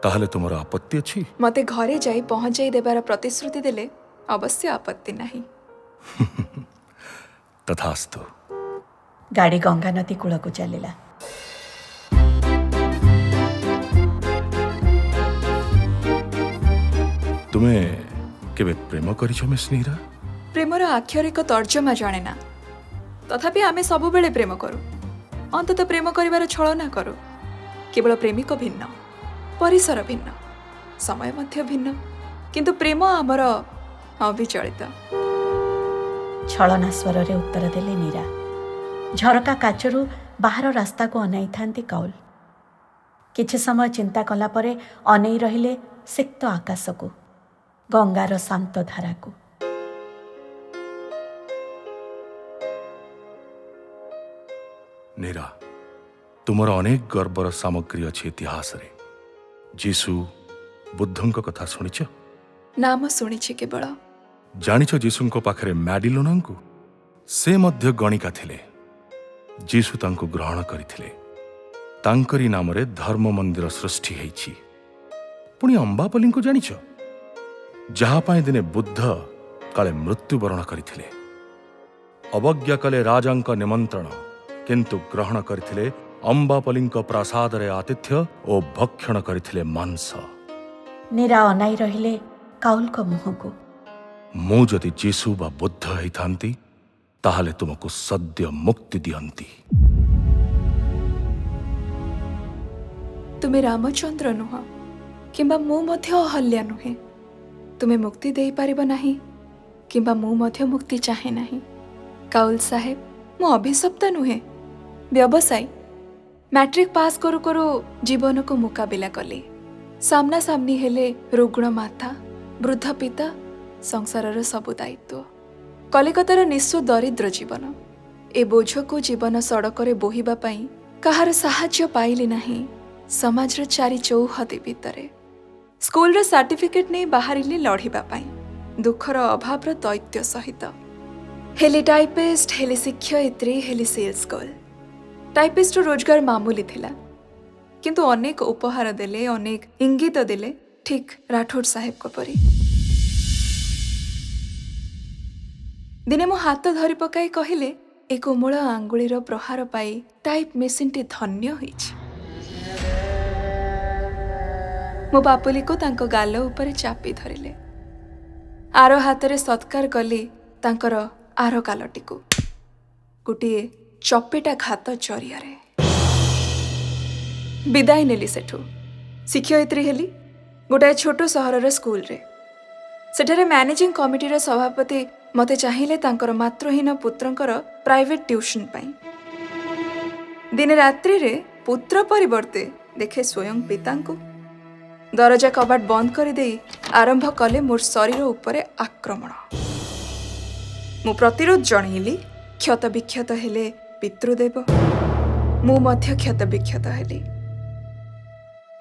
C: ତାହେଲେ ତୁମର ଆପତ୍ତି ଅଛି
B: मते घरे जाई पहुंचाई देबार प्रतिश्रुति देले अवश्य आपत्ति नाही
C: ତଥାସ୍ତୁ
A: ଗାଡ଼ି ଗଙ୍ଗା ନଦୀ କୂଳକୁ ଚାଲିଲା
C: ତୁମେ କେବେ ପ୍ରେମ କରିଛ ମିସ୍ ନୀରା
B: प्रेमर आक्षरिक तर्जमा जाने ना तथापि आमे सबु बेले प्रेम करू अंततः प्रेम करिवार छलना करू केवल प्रेमिक भिन्न परिसर भिन्न समय मध्य भिन्न किंतु प्रेम आमर अविचलित
A: ଛଳନା ସ୍ୱରରେ ଉତ୍ତର ଦେଲେ ନୀରା ଝରକା କାଚରୁ ବାହାର ରାସ୍ତାକୁ ଅନାଇଥାନ୍ତି କାଉଲ କିଛି ସମୟ ଚିନ୍ତା କଲା ପରେ ଅନେଇ ରହିଲେ ସିକ୍ତ ଆକାଶକୁ ଗଙ୍ଗାର ଶାନ୍ତ ଧାରାକୁ
C: ନୀରା ତୁମର ଅନେକ ଗର୍ବର ସାମଗ୍ରୀ ଅଛି ଇତିହାସରେ ଯୀଶୁ ବୁଦ୍ଧଙ୍କ କଥା ଶୁଣିଛ
B: नाम शुणिछि केवल
C: ଜାଣିଛ ଯୀଶୁଙ୍କ ପାଖରେ ମ୍ୟାଡିଲୋନାଙ୍କୁ ସେ ମଧ୍ୟ ଗଣିକା ଥିଲେ ଯୀଶୁ ତାଙ୍କୁ ଗ୍ରହଣ କରିଥିଲେ ତାଙ୍କରି ନାମରେ ଧର୍ମ ମନ୍ଦିର ସୃଷ୍ଟି ହେଇଛି ପୁଣି ଅମ୍ବାପଲ୍ଲୀଙ୍କୁ ଜାଣିଛ ଯାହା ପାଇଁ ଦିନେ ବୁଦ୍ଧ କାଳେ ମୃତ୍ୟୁବରଣ କରିଥିଲେ ଅବଜ୍ଞା କଲେ ରାଜାଙ୍କ ନିମନ୍ତ୍ରଣ କିନ୍ତୁ ଗ୍ରହଣ କରିଥିଲେ ଅମ୍ବାପଲ୍ଲୀଙ୍କ ପ୍ରାସାଦରେ ଆତିଥ୍ୟ ଓ ଭକ୍ଷଣ କରିଥିଲେ ମାଂସ
A: ନୀରା ଅନାଇ ରହିଲେ କାଉଲଙ୍କ ମୁହଁକୁ
C: ମୁଁ ଯଦି ଯୀଶୁ ବା ବୁଦ୍ଧ ହେଇଥାନ୍ତି ତାହେଲେ ତୁମକୁ ସଦ୍ୟ ମୁକ୍ତି ଦିଅନ୍ତି
B: तुमे रामचंद्र नुह किंबा मु मध्य अहल्या नुहे तुमे मुक्ति दे पारिब नाही किंबा मु मध्य मुक्ति चाहे नाही काउल साहेब मु अभिशप्त नुहे व्यवसायी मैट्रिक पास करू करू जीवन को मुकाबिला कली सामना सामनी हेले रुग्ण माता वृद्ध पिता संसारर सबु दायित्व कलिकतार निस्व दरिद्र जीवन ए बोझ को जीवन सड़करे बोहिबा पाई कहार साहाय्य पाइली नाही समाजर चारि चौहदी भितरे स्कूल सर्टिफिकेट नहीं बाहरिली लढ़िबा पाई दुखर अभावर दैत्य सहित हेली टाइपिस्ट हेली शिक्षयित्री हेली सेल्स गर्ल टाइपिस्ट रोजगार मामूली थिला किंतु अनेक उपहार देले अनेक इंगित देले ठीक राठौड़ साहेब को परी दिने मो हाथ धरी पकाई कहले ए कोमल आंगुलीर प्रहार पाई टाइप मेसिनटी धन्य होइछि। मो पापुली को तांको गाल ऊपर चापी धरिले। आर हाथ सत्कार कली तांकर आर गालटी को गोटे चपेटा घात जरिया विदाय नेली सेठू। शिक्षयित्री हेली गोटाए छोट सहरर स्कूल रे। सेठारे मैनेजिंग कमिटीर सभापति मते चाहिए तांकर मातृहीन पुत्रंकर प्राइवेट ट्यूशन पाई। दिने रात्रि रे पुत्र परिवर्ते देखे स्वयं पिता को। दरजा कबाट बंद कर दे आरंभ कले मोर शरीर उपरे आक्रमण। मु प्रतिरोध जनइली। क्षत विक्षत हेले पितृदेव। मु मध्य क्षत विक्षत हेली।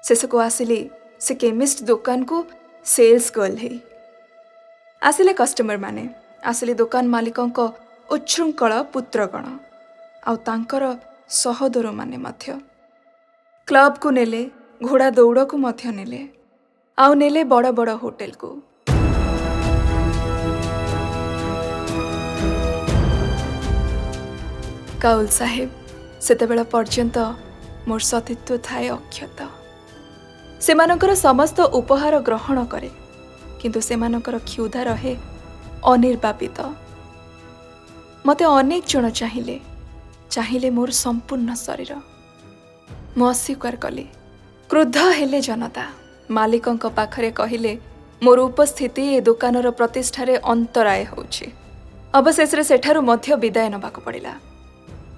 B: शेष को आसिली से केमिस्ट दुकान को सेल्स गर्ल है। आसिले कस्टमर माने। आसिले दुकान मालिकों को उच्छृंखल पुत्रगण आउ तांकर सहदर माने मध्य। क्लब को नेले, घोड़ा दौड़ को मध्य नेले, आउ नेले बड़ बड़ होटेल को। काउल साहेब सेतेबेला पर्यंत मोर सतीत्व थाए अक्षत। सेमानकर समस्त उपहार ग्रहण करे किंतु सेमानकर क्षुधा रहे अनिर्वापित। मते अनेक जन चाहिए मोर संपूर्ण शरीर। मु अस्वीकार कली। क्रुद्ध हेले जनता। मालिकों पाखरे कहिले मोर उपस्थिति ए दुकानर प्रतिष्ठारे अंतराय होछि। अवशेष सेठारु मध्य विदाय नबाक पड़िला।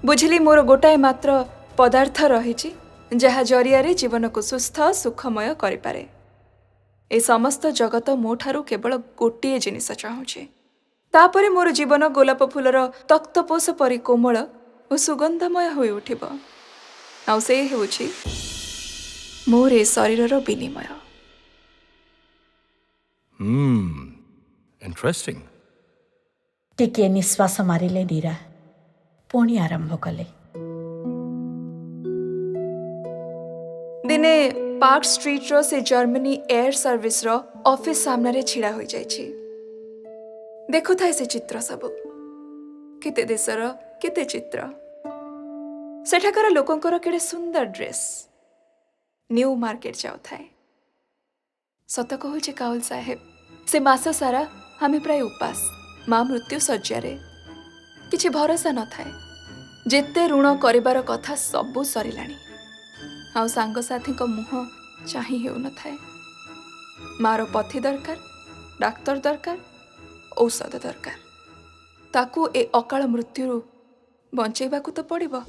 B: बुझिली मोर गोटाए मात्र पदार्थ रहिछि जहा जरिया जीवन को सुस्थ सुखमय करिपारे। ए समस्त जगत मोठारु केवल गोटे जिनिस चाहूचे। तापरे मोर जीवन गोलाप फूलर तक्तपोष परि कोमल और सुगंधमय होई उठिब। आउ से हेउछि मोर ए शरीरर विनिमय।
C: इंटरेस्टिंग।
A: टिके निश्वास मारिले नीरा। पुणी आरंभ कले।
B: दिने पार्क स्ट्रीट रो से जर्मनी एयर सर्विस रो ऑफिस सामने छिड़ा हो जाइछि। देखु थाए से चित्र सब केते देशर केते चित्र। सेठाकर लोकंकर केड़े सुंदर ड्रेस। न्यू मार्केट जाउ थाए। सत कहूचे काउल साहेब से मास सारा हमें प्राय उपास माँ मृत्यु शज्यारे। किछि भरोसा न थाए। जेते ऋण करिबार कथा सबु सरिलाणी। आउ सांगसाथी को मुह चाही हेउ न थाए। मारो पथी दरकार, डाक्तर दरकार, औषध दरकार। ताकू ए अकाल मृत्युरु बंचेबाकू तो पड़िबो।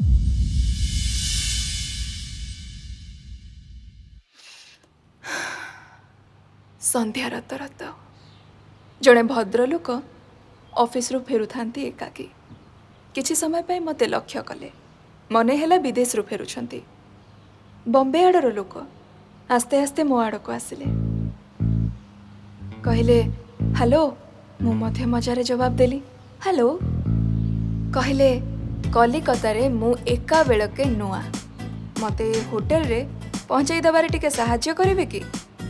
B: संध्या रत रत जड़े भद्रलोक ऑफिस रु फेरु थांती एकाकी। किछि समय पाई मते लक्ष्य कले। मने हेला विदेश रु फेरुछंती। बॉम्बे आड़र लोक आस्ते आस्ते मो आड़ को आसिले। कहले हेलो। मु मध्य मजारे जवाब देली हेलो। कहले कलिकतारे मु एका बेलके नुआ। मते होटेल रे पहुंचाई दबारे टिके सहाय्य करिवे कि?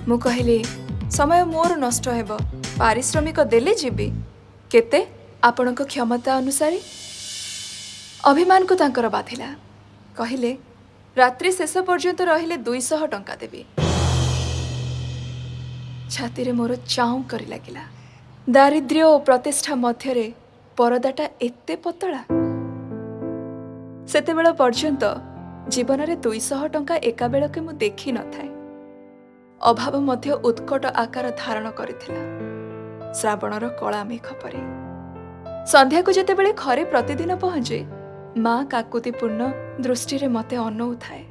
B: मु कहली समय मोर नष्ट हेबो। पारिश्रमिक देले जीवी। केते आपणक क्षमता अनुसारी। अभिमान को तांकर बाधिला। कहले रात्रि शेष पर्यंत रहिले 200 टंका देबी। छाती रे मोर चाऊ करी लागिला। दारिद्र्य और प्रतिष्ठा मध्यरे परदाटा एते पतला। सेतेबेला पर्यंत जीवन रे 200 टंका एका बेलके मु देखि न थाए। अभाव मध्य उत्कट आकार धारण करिथिला। श्रावणर कला मेघ परे। संध्या को जेतेबेले घरे प्रतिदिन पहुंचे माँ काकुतिपूर्ण दृष्टि रे मते अनौ थाए।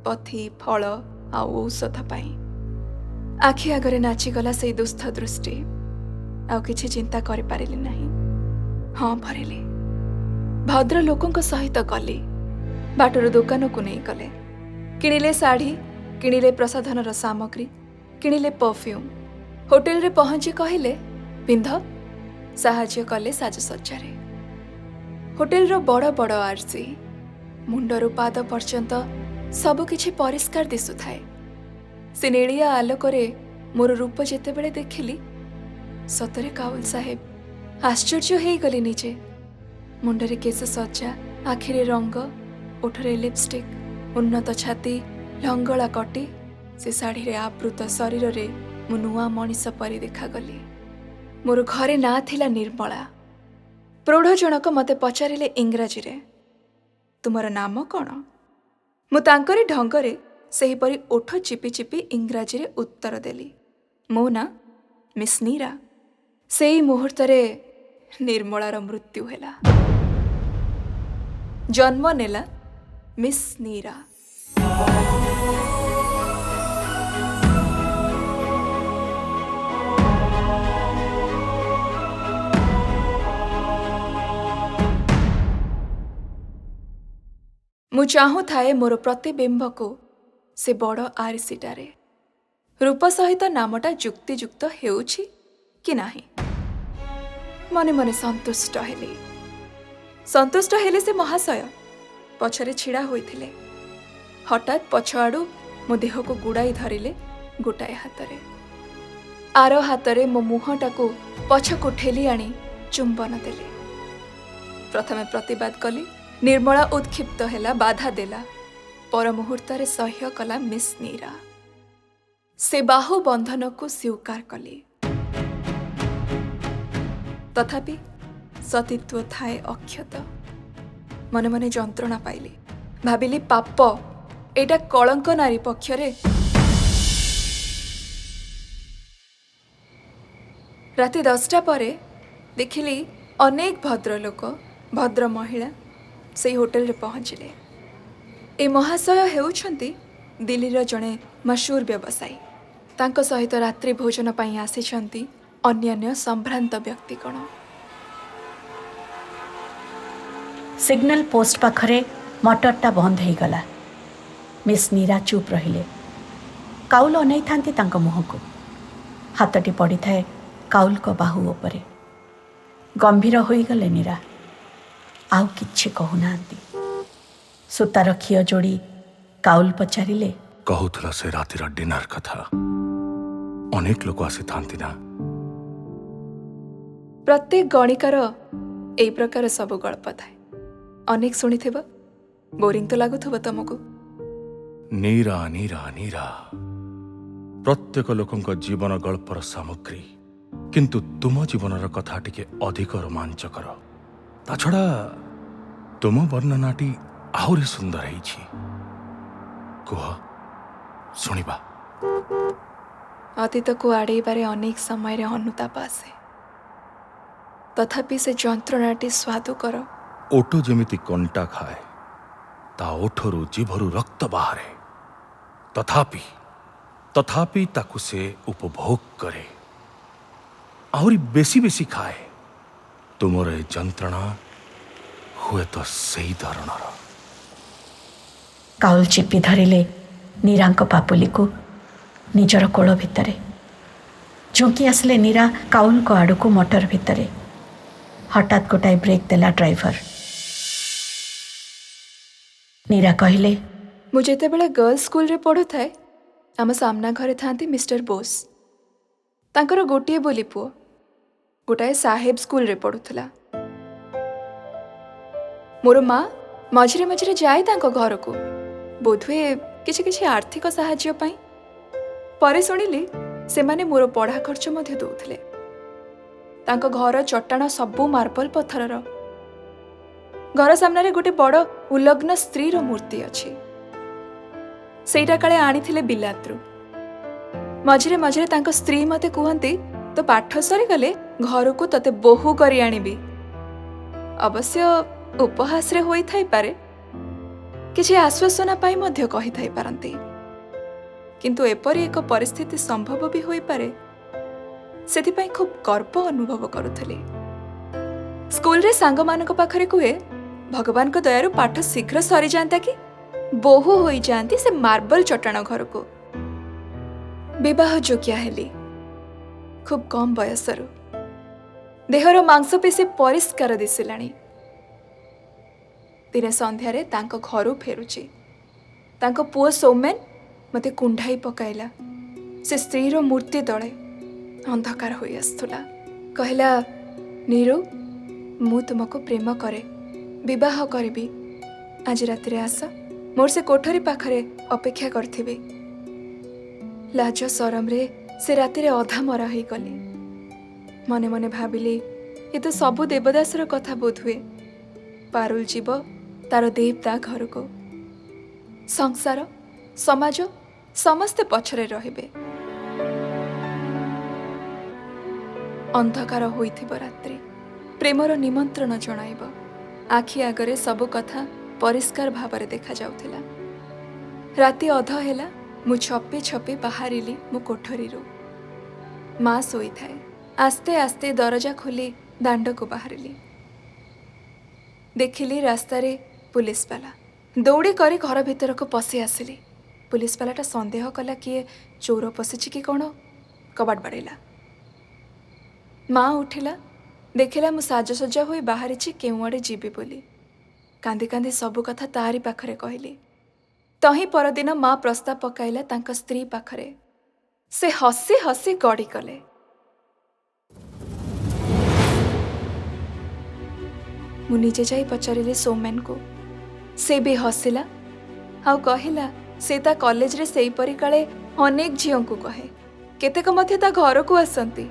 B: पथी फल आ औषध पाई। आखि आगरे नाचिगला से दुस्थ दृष्टि। आउ किछि चिंता करि पारिली नहीं। हाँ भरिली। भद्र लोकंक सहित गली। बाटर दुकान को नहीं गले। किणिले साड़ी, किणिले प्रसाधनर सामग्री, किणिले परफ्यूम। होटेल रे पहुंची कहले पिंध। साहाय्य कले साजसज्जारे। होटेल रो बड़ बड़ आरसी। मुंडरू पाद पर्यंत सबकिछि परिष्कार दिसुथाए। से नेड़िया आलोकरे मोर रूप जेतेबेले देखिली सतरे काउल साहेब आश्चर्य ହେଇଗଲି ନିଜେ। ମୁଣ୍ଡରେ କେଶ ସଜା, ଆଖିରେ ରଙ୍ଗ, ଓଠରେ ଲିପଷ୍ଟିକ୍, ଉନ୍ନତ ଛାତି, ଲଙ୍ଗଳା କଟି, ସେ ଶାଢ଼ୀରେ ଆବୃତ ଶରୀରରେ ମୁଁ ନୂଆ ମଣିଷ ପରି ଦେଖାଗଲି। ମୋର ଘରେ ନାଁ ଥିଲା ନିର୍ମଳା। ପ୍ରୌଢ଼ ଜଣକ ମୋତେ ପଚାରିଲେ ଇଂରାଜୀରେ, ତୁମର ନାମ କ'ଣ? ମୁଁ ତାଙ୍କରି ଢଙ୍ଗରେ ସେହିପରି ଓଠ ଚିପି ଚିପି ଇଂରାଜୀରେ ଉତ୍ତର ଦେଲି, ମୋ ନାଁ ମିସ୍ ନୀରା। ସେଇ ମୁହୂର୍ତ୍ତରେ ନିର୍ମଳାର ମୃତ୍ୟୁ ହେଲା। ଜନ୍ମ ନେଲା ମିସ୍ ନୀରା। ମୁଁ ଚାହୁଁଥାଏ ମୋର ପ୍ରତିବିମ୍ବକୁ ସେ ବଡ଼ ଆରିସିଟାରେ। ରୂପ ସହିତ ନାମଟା ଯୁକ୍ତିଯୁକ୍ତ ହେଉଛି କି ନାହିଁ। ମନେ ମନେ ସନ୍ତୁଷ୍ଟ ହେଲେ ସେ ମହାଶୟ ପଛରେ ଛିଡ଼ା ହୋଇଥିଲେ। ହଠାତ୍ ପଛଆଡ଼ୁ ମୋ ଦେହକୁ ଗୁଡ଼ାଇ ଧରିଲେ ଗୋଟାଏ ହାତରେ। ଆର ହାତରେ ମୋ ମୁହଁଟାକୁ ପଛକୁ ଠେଲି ଆଣି ଚୁମ୍ବନ ଦେଲେ। ପ୍ରଥମେ ପ୍ରତିବାଦ କଲି। ନିର୍ମଳା ଉତ୍କ୍ଷିପ୍ତ ହେଲା, ବାଧା ଦେଲା। ପର ମୁହୂର୍ତ୍ତରେ ସହ୍ୟ କଲା ମିସ୍ ନୀରା। ସେ ବାହୁ ବନ୍ଧନକୁ ସ୍ୱୀକାର କଲି। ତଥାପି ସତୀତ୍ୱ ଥାଏ ଅକ୍ଷତ। ମନେ ମନେ ଯନ୍ତ୍ରଣା ପାଇଲି। ଭାବିଲି ପାପ, ଏଇଟା କଳଙ୍କ ନାରୀ ପକ୍ଷରେ। ରାତି 10ଟା ପରେ ଦେଖିଲି ଅନେକ ଭଦ୍ରଲୋକ, ଭଦ୍ର ମହିଳା ସେଇ ହୋଟେଲରେ ପହଞ୍ଚିଲେ। ଏ ମହାଶୟ ହେଉଛନ୍ତି ଦିଲ୍ଲୀର ଜଣେ ମଶହୁର ବ୍ୟବସାୟୀ। ତାଙ୍କ ସହିତ ରାତ୍ରି ଭୋଜନ ପାଇଁ ଆସିଛନ୍ତି ଅନ୍ୟାନ୍ୟ ସମ୍ଭ୍ରାନ୍ତ ବ୍ୟକ୍ତିଗଣ।
A: ସିଗ୍ନାଲ ପୋଷ୍ଟ ପାଖରେ ମଟରଟା ବନ୍ଦ ହେଇଗଲା। ମିସ୍ ନୀରା ଚୁପ୍ ରହିଲେ। କାଉଲ ଅନେଇଥାନ୍ତି ତାଙ୍କ ମୁହଁକୁ। ହାତଟି ପଡ଼ିଥାଏ କାଉଲଙ୍କ ବାହୁ ଉପରେ। ଗମ୍ଭୀର ହୋଇଗଲେ ନୀରା। ଆଉ କିଛି କହୁନାହାନ୍ତି। ସୂତାର ଖିଅ ଯୋଡ଼ି କାଉଲ ପଚାରିଲେ,
C: କହୁଥିଲା ସେ ରାତିର ଡିନର କଥା। ଅନେକ ଲୋକ ଆସିଥାନ୍ତି ନା?
B: ପ୍ରତ୍ୟେକ ଗଣିକାର ଏଇ ପ୍ରକାର ସବୁ ଗଳ୍ପ ଥାଏ। ଅନେକ ଶୁଣିଥିବ, ବୋରିଂ ତ ଲାଗୁଥିବ ତମକୁ।
C: ନୀରା ନୀରା ନୀରା ପ୍ରତ୍ୟେକ ଲୋକଙ୍କ ଜୀବନ ଗଳ୍ପର ସାମଗ୍ରୀ। କିନ୍ତୁ ତୁମ ଜୀବନର କଥା ଟିକେ ଅଧିକ ରୋମାଞ୍ଚକର। ତା ଛଡ଼ା ତୁମ ବର୍ଣ୍ଣନାଟି ଆହୁରି ସୁନ୍ଦର ହେଇଛି। କୁହ, ଶୁଣିବା।
B: ଅତୀତକୁ ଆଡ଼େଇବାରେ ଅନେକ ସମୟରେ ଅନୁତାପ ଆସେ। ତଥାପି ସେ ଯନ୍ତ୍ରଣାଟି ସ୍ୱାଦୁକର।
C: ଓଟ ଯେମିତି କଣ୍ଟା ଖାଏ, ତା ଓଠରୁ ଜିଭରୁ ରକ୍ତ ବାହାରେ, ତଥାପି ତାକୁ ସେ ଉପଭୋଗ କରେ, ଆହୁରି ବେଶୀ ବେଶୀ ଖାଏ। ତୁମର ଏ ଯନ୍ତ୍ରଣା ହୁଏତ ସେଇ ଧରଣର।
A: କାଉଲ ଚିପି ଧରିଲେ ନୀରାଙ୍କ ପାପୁଲିକୁ ନିଜର କୋଳ ଭିତରେ। ଝୁଙ୍କି ଆସିଲେ ନୀରା କାଉଲଙ୍କ ଆଡ଼କୁ ମଟର ଭିତରେ। ହଠାତ୍ ଗୋଟାଏ ବ୍ରେକ୍ ଦେଲା ଡ୍ରାଇଭର। ନୀରା କହିଲେ,
B: ମୁଁ ଯେତେବେଳେ ଗର୍ଲସ ସ୍କୁଲରେ ପଢ଼ୁଥାଏ, ଆମ ସାମ୍ନା ଘରେ ଥାନ୍ତି ମିଷ୍ଟର ବୋଷ। ତାଙ୍କର ଗୋଟିଏ ବୋଲି ପୁଅ ଗୋଟାଏ ସାହେବ ସ୍କୁଲରେ ପଢ଼ୁଥିଲା। ମୋର ମା ମଝିରେ ମଝିରେ ଯାଏ ତାଙ୍କ ଘରକୁ, ବୋଧହୁଏ କିଛି କିଛି ଆର୍ଥିକ ସାହାଯ୍ୟ ପାଇଁ। ପରେ ଶୁଣିଲି ସେମାନେ ମୋର ପଢ଼ା ଖର୍ଚ୍ଚ ମଧ୍ୟ ଦେଉଥିଲେ। ତାଙ୍କ ଘର ଚଟାଣ ସବୁ ମାର୍ବଲ ପଥରର। ଘର ସାମ୍ନାରେ ଗୋଟେ ବଡ଼ ଉଲଗ୍ନ ସ୍ତ୍ରୀର ମୂର୍ତ୍ତି ଅଛି। ସେଇଟା କାଳେ ଆଣିଥିଲେ ବିଲାତରୁ। ମଝିରେ ମଝିରେ ତାଙ୍କ ସ୍ତ୍ରୀ ମୋତେ କୁହନ୍ତି, ତୋ ପାଠ ସରିଗଲେ ଘରକୁ ତତେ ବୋହୂ କରି ଆଣିବି। ଅବଶ୍ୟ ଉପହାସରେ ହୋଇଥାଇପାରେ, କିଛି ଆଶ୍ୱାସନା ପାଇଁ ମଧ୍ୟ କହିଥାଇପାରନ୍ତି। କିନ୍ତୁ ଏପରି ଏକ ପରିସ୍ଥିତି ସମ୍ଭବ ବି ହୋଇପାରେ, ସେଥିପାଇଁ ଖୁବ୍ ଗର୍ବ ଅନୁଭବ କରୁଥିଲି। ସ୍କୁଲରେ ସାଙ୍ଗମାନଙ୍କ ପାଖରେ କୁହେ, ଭଗବାନଙ୍କ ଦୟାରୁ ପାଠ ଶୀଘ୍ର ସରିଯାଆନ୍ତା କି ବୋହୂ ହୋଇଯାଆନ୍ତି ସେ ମାର୍ବଲ ଚଟାଣ ଘରକୁ। ବିବାହ ଯୋଗ୍ୟା ହେଲି ଖୁବ୍ କମ୍ ବୟସରୁ। ଦେହର ମାଂସପେଶୀ ପରିଷ୍କାର ଦିଶିଲାଣି। ଦିନେ ସନ୍ଧ୍ୟାରେ ତାଙ୍କ ଘରୁ ଫେରୁଛି। ତାଙ୍କ ପୁଅ ସୌମେନ ମୋତେ କୁଣ୍ଢାଇ ପକାଇଲା। ସେ ସ୍ତ୍ରୀର ମୂର୍ତ୍ତି ତଳେ ଅନ୍ଧକାର ହୋଇ ଆସୁଥିଲା। କହିଲା, नीरू मु तुमको प्रेम करे विवाह करी आज राति आस मोर से कोठरी पाखरे अपेक्षा करथिबे। लाज सरम रे से राति रे अधा मरा ही गली। मने मने भाविली ये तो सबु देवदासर कथा बोध हुए। पारुल जीव तार देवता घर को संसार समाज समस्ते पछरे रहिबे। अंधकार होइथिबो रात्रि प्रेमर निमंत्रण जणाइब। आखि आगरे सबु कथा परिष्कार भावरे देखा जाउथिला। राति अध हेला मु छपे छपे बाहरिली मो कोठरीरू। माँ सोई थाए। आस्ते आस्ते दरजा खोली दांड को बाहरिली। देखिली रास्तारे पुलिस वाला दौड़ी करी घर भीतर को पशि आसिली। पुलिस वालाटा संदेह कला किए चोर पशिछि कि कौन कबाट बाड़ेला। माँ उठिला देखिला मु साजसज्जा होई बाहरिछि केउ आड़े जीवी बोली। कांदी कांदी सबु कथा तारी पाखरे कहली। तही परदिन माँ प्रस्ताव पकाइला तांका स्त्री पाखरे। से हसी हसी गड़ी कले। मु निजे जाई पचारिली सौमेन को। से भी हसिला आउ कहिला से ता कॉलेज रे सेई परी काले अनेक झियों को कहे केतेक मध्य ता घर को आसंती।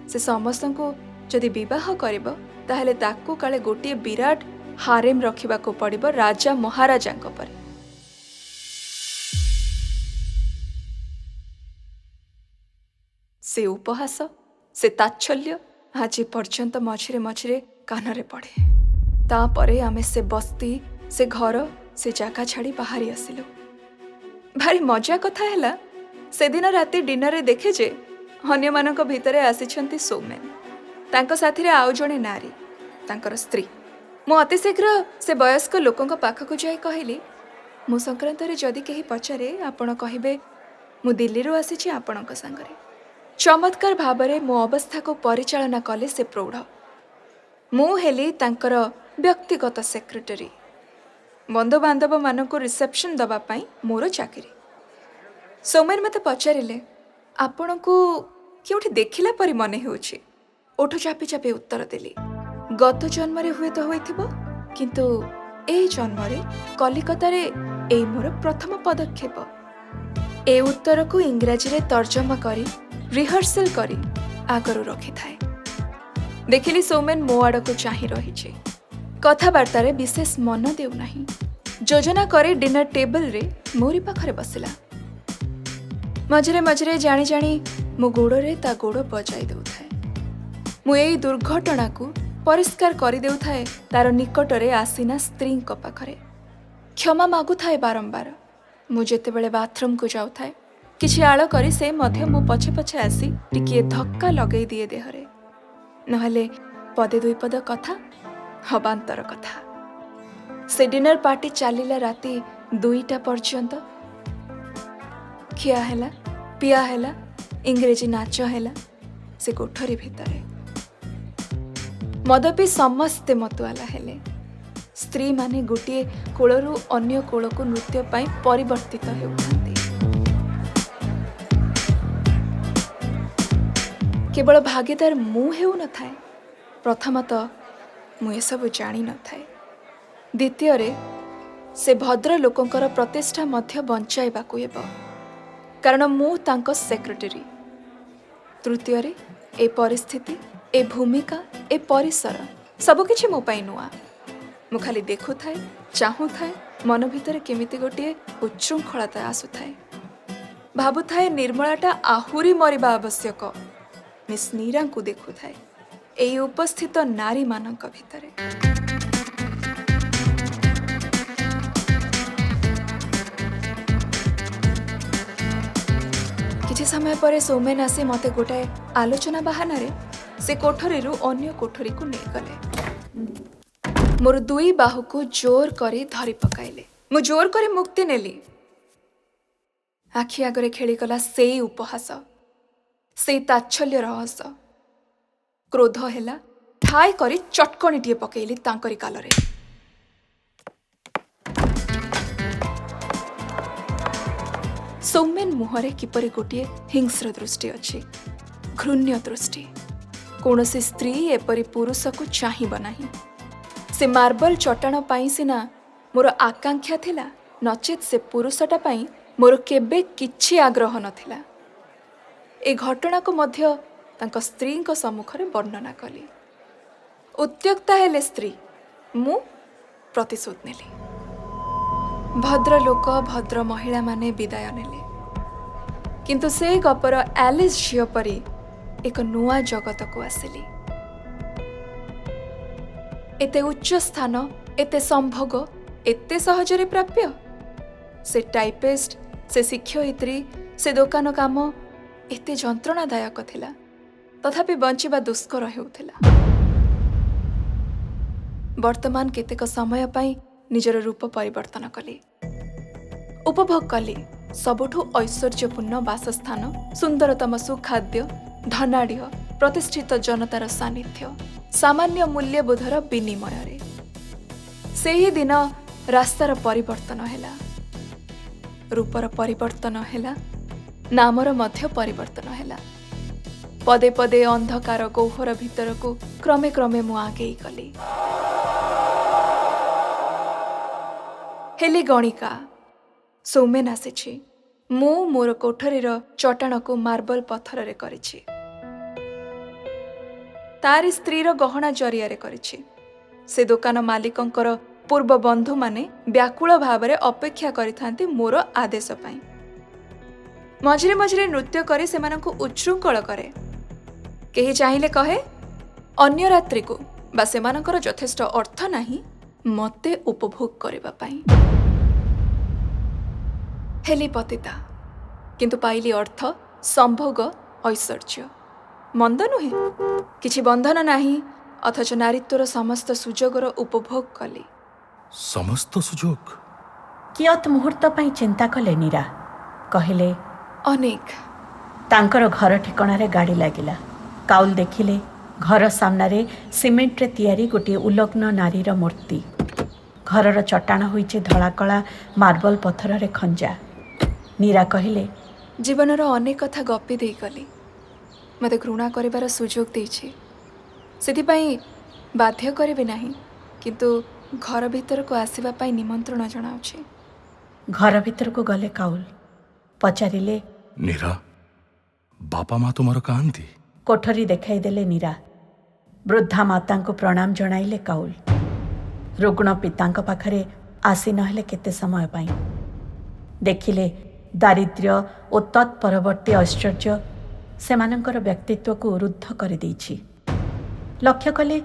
B: से समस्त को जदि विवाह करिब ताहेले ताकू काले गोटे विराट हारेम रखिबा को पड़िबो राजा महाराजांक परे। से उपहास से ताच्छल्य आज पर्यंत मझिरे मझिरे कानरे पड़े। तापरे आमे से बस्ती से घर से जागा छाड़ी बाहरी आसिलु। भारी मजा कथा हैला से दिन राति डिनर रे देखे जे अन्य मानक भितरे आसिछंती सौमेन। तांको साथीरे आउ जणे नारी तांकर स्त्री। मु अति शीघ्र से वयस्क लोकंक पाखकु जाई कहली मु संक्रांत रे जदि केही पचारे आपण कहिबे मु दिल्ली रो आसीछि आपणक संगरे। चमत्कार भावरे मो अवस्था को परिचालना कले से प्रौढ़। मु हेली तांकर व्यक्तिगत सेक्रेटरी। बंधु बांधव मानक रिसेप्शन दबा पाई मोर चाकरी। सौमेन मते पचारिले आपण को केउठी देखिला परी मने होउछि। ओठ चापी चापी उत्तर देली गत जन्म रे हुए तो होइथिबो किंतु ए जन्म रे कलिकता रे ए मोर प्रथम पदक्षेप। ए उत्तर को इंग्राजी रे तर्जमा करी रिहर्सल करी आगरू रखी थाए। देखिली सौमेन मो आड़ को चाही रही। कथबार्ता रे विशेष मन देउ नाही। योजना करे डिनर टेबल रे मोरी पाखरे बसिला। मझरे मझरे जानी जानी मो गोड़े ता गोड़ बजाई देउथाए। मु एई दुर्घटना को परिष्कार करी देउथाए तार निकटरे आसीना स्त्री पाखरे। क्षमा मागु थाए बारंबार। मु जेतेबेले बाथरूम को जाउथाए किछि आळ करी से मध्य मो पछे पछे आसी टिकिए धक्का लगेई दिए देहरे। नहले पदे दुई पद कथा हबांतर कथा। से डिनर पार्टी चलिला राति 2टा पर्यंत। खिया हैला पिया हैला इंग्रेजी नाच हैला से कोठरी भितरे। मद पी समस्ते मतुआला हेले। स्त्री माने गोटे कोलरू अन्य कोल को नृत्य पाई परिवर्तित हेउथांती। केवल भागीदार मु हेउ न थाए। प्रथमतः मु ए सब जानी न थाए। द्वितीय रे से भद्र लोकंकर प्रतिष्ठा मध्य बंचाइबाकु हेबो कारण मु तांको सेक्रेटरी। तृतीय रे ए परिस्थिति ए भूमिका ए परिसर सबकिछि मो पाई नुआ। मु खाली देखु थाए चाहू थाए मन भितर केमिति गोटे उच्छृंखलता आसु थाए। भाबु थाए निर्मलाटा आहुरी मरिबा आवश्यक। मिस नीरा को देखु थाए एई उपस्थित नारी मानक भितरे। किछि समय परे सौमेन आसी मते गोटाए आलोचना बहाना रे से कोठरीरू अन्य कोठरी को नहीं गले। मोर दुई बाहु को जोर करी धरी पकाइले। मु जोर करी मुक्ति नेली। आखि आगरे खेलीगला सेई उपहास से ताच्छल्य रहस। क्रोध हेला ठाई करी चटकणीटीए पकेइली तांकरी कालरे। सौमेन मुहरे किपरि गोटे हिंस्र दृष्टि अच्छी। घृण्य दृष्टि କୌଣସି ସ୍ତ୍ରୀ ଏପରି ପୁରୁଷକୁ ଚାହିଁବ ନାହିଁ। ସେ ମାର୍ବଲ ଚଟାଣ ପାଇଁ ସିନା ମୋର ଆକାଂକ୍ଷା ଥିଲା, ନଚେତ୍ ସେ ପୁରୁଷଟା ପାଇଁ ମୋର କେବେ କିଛି ଆଗ୍ରହ ନଥିଲା। ଏ ଘଟଣାକୁ ମଧ୍ୟ ତାଙ୍କ ସ୍ତ୍ରୀଙ୍କ ସମ୍ମୁଖରେ ବର୍ଣ୍ଣନା କଲି। ଉତ୍ତ୍ୟକ୍ତା ହେଲେ ସ୍ତ୍ରୀ, ମୁଁ ପ୍ରତିଶୋଧ ନେଲି। ଭଦ୍ରଲୋକ ଭଦ୍ର ମହିଳାମାନେ ବିଦାୟ ନେଲେ, କିନ୍ତୁ ସେ ଗପର ଆଲିସ୍ ଝିଅ ପରି ଏକ ନୂଆ ଜଗତକୁ ଆସିଲି। ଏତେ ଉଚ୍ଚ ସ୍ଥାନ, ଏତେ ସମ୍ଭୋଗ, ଏତେ ସହଜରେ ପ୍ରାପ୍ୟ। ସେ ଟାଇପିଷ୍ଟ, ସେ ଶିକ୍ଷୟିତ୍ରୀ, ସେ ଦୋକାନ କାମ ଏତେ ଯନ୍ତ୍ରଣାଦାୟକ ଥିଲା, ତଥାପି ବଞ୍ଚିବା ଦୁଷ୍କର ହେଉଥିଲା। ବର୍ତ୍ତମାନ କେତେକ ସମୟ ପାଇଁ ନିଜର ରୂପ ପରିବର୍ତ୍ତନ କଲି। ଉପଭୋଗ କଲି ସବୁଠୁ ଐଶ୍ୱର୍ଯ୍ୟପୂର୍ଣ୍ଣ ବାସସ୍ଥାନ, ସୁନ୍ଦରତମ ସୁଖାଦ୍ୟ, ଧନାଢ଼୍ୟ ପ୍ରତିଷ୍ଠିତ ଜନତାର ସାନ୍ନିଧ୍ୟ, ସାମାନ୍ୟ ମୂଲ୍ୟବୋଧର ବିନିମୟରେ। ସେହିଦିନ ରାସ୍ତାର ପରିବର୍ତ୍ତନ ହେଲା, ରୂପର ପରିବର୍ତ୍ତନ ହେଲା, ନାମର ମଧ୍ୟ ପରିବର୍ତ୍ତନ ହେଲା। ପଦେ ପଦେ ଅନ୍ଧକାର ଗହ୍ୱର ଭିତରକୁ କ୍ରମେ କ୍ରମେ ମୁଁ ଆଗେଇ ଗଲି। ହେଲି ଗଣିକା, ସୌମେନ୍ ଆସିଛି। ମୁଁ ମୋର କୋଠରୀର ଚଟାଣକୁ ମାର୍ବଲ ପଥରରେ କରିଛି, ତାରି ସ୍ତ୍ରୀର ଗହଣା ଜରିଆରେ କରିଛି। ସେ ଦୋକାନ ମାଲିକଙ୍କର ପୂର୍ବ ବନ୍ଧୁମାନେ ବ୍ୟାକୁଳ ଭାବରେ ଅପେକ୍ଷା କରିଥାନ୍ତି ମୋର ଆଦେଶ ପାଇଁ। ମଝିରେ ମଝିରେ ନୃତ୍ୟ କରି ସେମାନଙ୍କୁ ଉଚ୍ଛୃଙ୍ଖଳ କରେ। କେହି ଚାହିଁଲେ କହେ, ଅନ୍ୟ ରାତ୍ରିକୁ ବା ସେମାନଙ୍କର ଯଥେଷ୍ଟ ଅର୍ଥ ନାହିଁ ମୋତେ ଉପଭୋଗ କରିବା ପାଇଁ। ହେଲି ପତିତା, କିନ୍ତୁ ପାଇଲି ଅର୍ଥ, ସମ୍ଭୋଗ, ଐଶ୍ୱର୍ଯ୍ୟ। ମନ୍ଦ ନୁହେଁ, କିଛି ବନ୍ଧନ ନାହିଁ, ଅଥଚ ନାରୀତ୍ୱର ସମସ୍ତ ସୁଯୋଗର ଉପଭୋଗ କଲି।
C: ସମସ୍ତ ସୁଯୋଗ?
A: କିୟତ୍ ମୁହୂର୍ତ୍ତ ପାଇଁ ଚିନ୍ତା କଲେ ନୀରା। କହିଲେ,
B: ଅନେକ।
A: ତାଙ୍କର ଘର ଠିକଣାରେ ଗାଡ଼ି ଲାଗିଲା। କାଉଲ ଦେଖିଲେ ଘର ସାମ୍ନାରେ ସିମେଣ୍ଟରେ ତିଆରି ଗୋଟିଏ ଉଲଗ୍ନ ନାରୀର ମୂର୍ତ୍ତି। ଘରର ଚଟାଣ ହୋଇଛି ଧଳାକଳା ମାର୍ବଲ ପଥରରେ ଖଞ୍ଜା। ନୀରା କହିଲେ,
B: ଜୀବନର ଅନେକ କଥା ଗପି ଦେଇଗଲି। ମୋତେ ଘୃଣା କରିବାର ସୁଯୋଗ ଦେଇଛି, ସେଥିପାଇଁ ବାଧ୍ୟ କରିବି ନାହିଁ, କିନ୍ତୁ ଘର ଭିତରକୁ ଆସିବା ପାଇଁ ନିମନ୍ତ୍ରଣ ଜଣାଉଛି।
A: ଘର ଭିତରକୁ ଗଲେ କାଉଲ। ପଚାରିଲେ,
C: ନୀରା, ବାପା ମା ତୁମର କାହାନ୍ତି?
A: କୋଠରୀ ଦେଖାଇ ଦେଲେ ନୀରା। ବୃଦ୍ଧା ମାତାଙ୍କୁ ପ୍ରଣାମ ଜଣାଇଲେ କାଉଲ। ରୁଗ୍ଣ ପିତାଙ୍କ ପାଖରେ ଆସି ନହେଲେ କେତେ ସମୟ ପାଇଁ। ଦେଖିଲେ ଦାରିଦ୍ର୍ୟ ଓ ତତ୍ ପରବର୍ତ୍ତୀ ଐଶ୍ୱର୍ଯ୍ୟ ସେମାନଙ୍କର ବ୍ୟକ୍ତିତ୍ୱକୁ ରୁଦ୍ଧ କରିଦେଇଛି। ଲକ୍ଷ୍ୟ କଲେ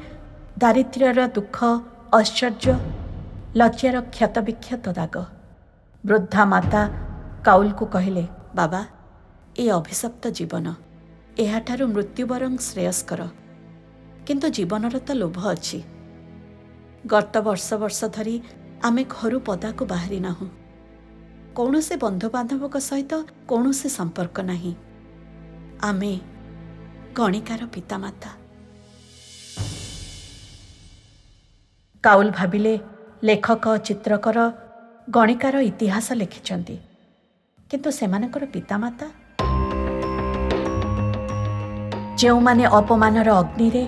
A: ଦାରିଦ୍ର୍ୟର ଦୁଃଖ, ଐଶ୍ୱର୍ଯ୍ୟ, ଲଜ୍ଜାର କ୍ଷତବିକ୍ଷତ ଦାଗ। ବୃଦ୍ଧା ମାତା କାଉଲକୁ କହିଲେ, ବାବା, ଏ ଅଭିଶପ୍ତ ଜୀବନ, ଏହାଠାରୁ ମୃତ୍ୟୁ ବରଂ ଶ୍ରେୟସ୍କର। କିନ୍ତୁ ଜୀବନର ତ ଲୋଭ ଅଛି। ଗତ ବର୍ଷ ଧରି ଆମେ ଘରୁ ପଦାକୁ ବାହାରି ନାହୁଁ। କୌଣସି ବନ୍ଧୁବାନ୍ଧବଙ୍କ ସହିତ କୌଣସି ସମ୍ପର୍କ ନାହିଁ। ଆମେ ଗଣିକାର ପିତାମାତା। କାଉଲ ଭାବିଲେ, ଲେଖକ, ଚିତ୍ରକର ଗଣିକାର ଇତିହାସ ଲେଖିଛନ୍ତି, କିନ୍ତୁ ସେମାନଙ୍କର ପିତାମାତା ଯେଉଁମାନେ ଅପମାନର ଅଗ୍ନିରେ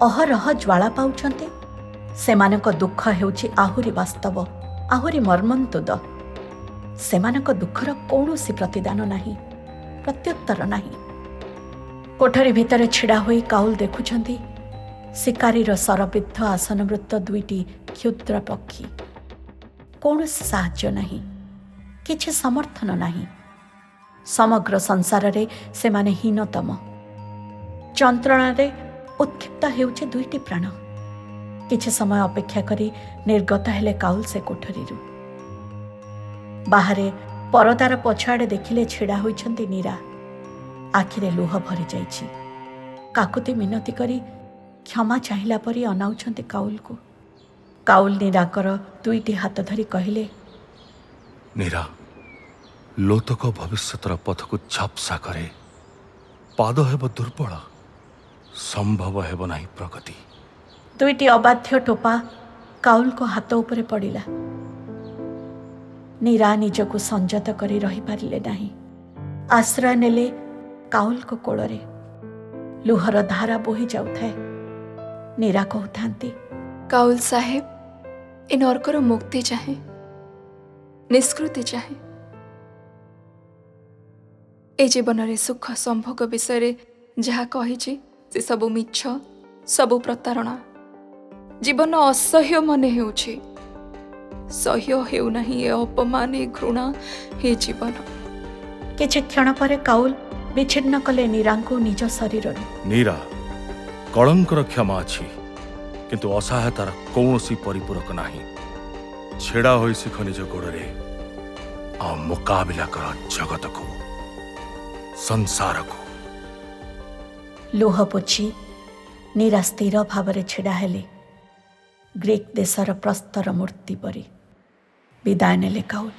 A: ଅହରହ ଜ୍ୱାଳା ପାଉଛନ୍ତି, ସେମାନଙ୍କ ଦୁଃଖ ହେଉଛି ଆହୁରି ବାସ୍ତବ, ଆହୁରି ମର୍ମନ୍ତୁଦ। ସେମାନଙ୍କ ଦୁଃଖର କୌଣସି ପ୍ରତିଦାନ ନାହିଁ, ପ୍ରତ୍ୟୁତ୍ତର ନାହିଁ। କୋଠରୀ ଭିତରେ ଛିଡ଼ା ହୋଇ କାଉଲ ଦେଖୁଛନ୍ତି ଶିକାରୀର ଶରବିଦ୍ଧ ଆସନବୃତ୍ତ ଦୁଇଟି କ୍ଷୁଦ୍ର ପକ୍ଷୀ। କୌଣସି ସାହାଯ୍ୟ ନାହିଁ, କିଛି ସମର୍ଥନ ନାହିଁ। ସମଗ୍ର ସଂସାରରେ ସେମାନେ ହୀନତମ। ଯନ୍ତ୍ରଣାରେ ଉତ୍କ୍ଷିପ୍ତ ହେଉଛି ଦୁଇଟି ପ୍ରାଣ। କିଛି ସମୟ ଅପେକ୍ଷା କରି ନିର୍ଗତ ହେଲେ କାଉଲ ସେ କୋଠରୀରୁ। ବାହାରେ ପରଦାର ପଛଆଡ଼େ ଦେଖିଲେ ଛିଡ଼ା ହୋଇଛନ୍ତି ନୀରା। ଆଖିରେ ଲୁହ ଭରିଯାଇଛି। କାକୁତି ମିନତି କରି କ୍ଷମା ଚାହିଁଲା ପରି ଅନାଉଛନ୍ତି କାଉଲକୁ। କାଉଲ ନୀରାଙ୍କର ଦୁଇଟି ହାତ ଧରି କହିଲେ,
C: ନୀରା, ଲୋତକ ଭବିଷ୍ୟତର ପଥକୁ ଝାପ୍ସା କରେ। ପାଦ ହେବ ଦୁର୍ବଳ, ସମ୍ଭବ ହେବ ନାହିଁ ପ୍ରଗତି।
A: ଦୁଇଟି ଅବାଧ୍ୟ ଟୋପା କାଉଲଙ୍କ ହାତ ଉପରେ ପଡ଼ିଲା। ନୀରା ନିଜକୁ ସଂଯତ କରି ରହିପାରିଲେ ନାହିଁ। ଆଶ୍ରୟ ନେଲେ କାଉଲଙ୍କ କୋଳରେ। ଲୁହର ଧାରା ବୋହି ଯାଉଥାଏ। ନୀରା କହୁଥାନ୍ତି,
B: କାଉଲ ସାହେବ ଏ ନର୍କର ମୁକ୍ତି ଚାହେଁ, ନିଷ୍କୃତି ଚାହେଁ। ଏ ଜୀବନରେ ସୁଖ ସମ୍ଭୋଗ ବିଷୟରେ ଯାହା କହିଛି ସେ ସବୁ ମିଛ, ସବୁ ପ୍ରତାରଣା। ଜୀବନ ଅସହ୍ୟ ମନେ ହେଉଛି, ସହ୍ୟ ହେଉନାହିଁ ଏ ଅପମାନ, ଏ ଘୃଣା, ଏ ଜୀବନ।
A: କିଛି କ୍ଷଣ ପରେ କାଉଲ ବିଚ୍ଛିନ୍ନ କଲେ ନୀରାଙ୍କୁ ନିଜ ଶରୀରରୁ।
C: ନୀରା, କଳଙ୍କର କ୍ଷମା ଅଛି, କିନ୍ତୁ ଅସହାୟତାର କୌଣସି ପରିପୂରକ ନାହିଁ। ଛିଡ଼ା ହୋଇ ଶିଖ ନିଜ ଗୋଡ଼ରେ, ଆଉ ମୁକାବିଲା କର ଜଗତକୁ, ସଂସାରକୁ।
A: ଲୁହ ପୋଛି ନୀରା ସ୍ଥିର ଭାବରେ ଛିଡ଼ା ହେଲେ, ଗ୍ରୀକ୍ ଦେଶର ପ୍ରସ୍ତର ମୂର୍ତ୍ତି ପରି। ବିଦାୟ ନେଲେ କାଉଲ।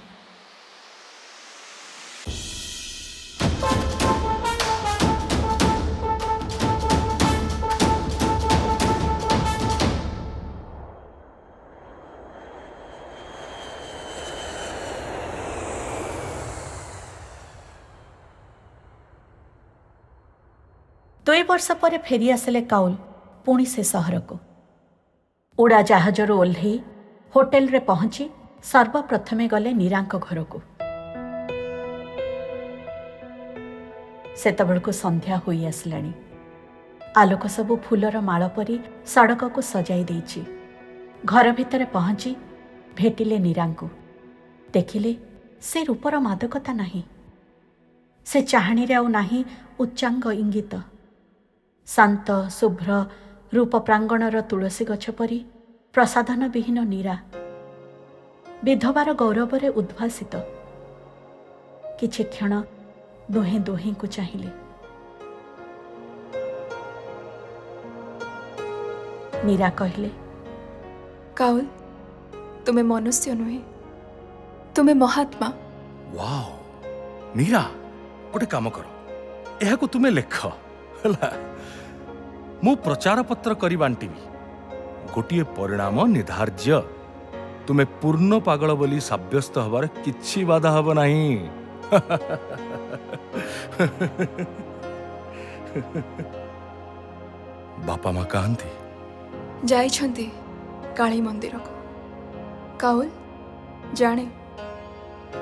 A: ଦୁଇ ବର୍ଷ ପରେ ଫେରି ଆସିଲେ କାଉଲ ପୁଣି ସେ ସହରକୁ। ଉଡ଼ାଜାହାଜରୁ ଓହ୍ଲେଇ ହୋଟେଲରେ ପହଞ୍ଚି ସର୍ବପ୍ରଥମେ ଗଲେ ନୀରାଙ୍କ ଘରକୁ। ସେତେବେଳକୁ ସନ୍ଧ୍ୟା ହୋଇ ଆସିଲାଣି। ଆଲୋକ ସବୁ ଫୁଲର ମାଳ ପରି ସଡ଼କକୁ ସଜାଇ ଦେଇଛି। ଘର ଭିତରେ ପହଞ୍ଚି ଭେଟିଲେ ନୀରାଙ୍କୁ। ଦେଖିଲେ ସେ ରୂପର ମାଦକତା ନାହିଁ, ସେ ଚାହାଣୀରେ ଆଉ ନାହିଁ ଉଚ୍ଚାଙ୍ଗ ଇଙ୍ଗିତ। ଶାନ୍ତ ଶୁଭ୍ର ରୂପ ପ୍ରାଙ୍ଗଣର ତୁଳସୀ ଗଛ ପରି ପ୍ରସାଧନ ବିହୀନ ନୀରା ବିଧବାର ଗୌରବରେ ଉଦ୍ଭାସିତ। କିଛି କ୍ଷଣ ଦୁହେଁ ଦୁହିଁଙ୍କୁ ଚାହିଁଲେ। ନୀରା କହିଲେ,
B: କାଉଲ, ତୁମେ ମନୁଷ୍ୟ ନୁହେଁ, ତୁମେ ମହାତ୍ମା।
C: ୱାଓ ନୀରା, ଗୋଟେ କାମ କର, ଏହାକୁ ତୁମେ ଲେଖ ହେଲା। ମୁଁ ପ୍ରଚାର ପତ୍ର କରି ବାଣ୍ଟିବି। ଗୋଟିଏ ପରିଣାମ ନିର୍ଦ୍ଧାର୍ଯ୍ୟ, ତୁମେ ପୂର୍ଣ୍ଣ ପାଗଳ ବୋଲି ସାବ୍ୟସ୍ତ ହେବାରେ କିଛି ବାଧା ହେବ ନାହିଁ। ବାପା ମା କାହାନ୍ତି?
B: ଯାଇଛନ୍ତି କାଳୀ ମନ୍ଦିରକୁ। କାଉଲ, ଜାଣେ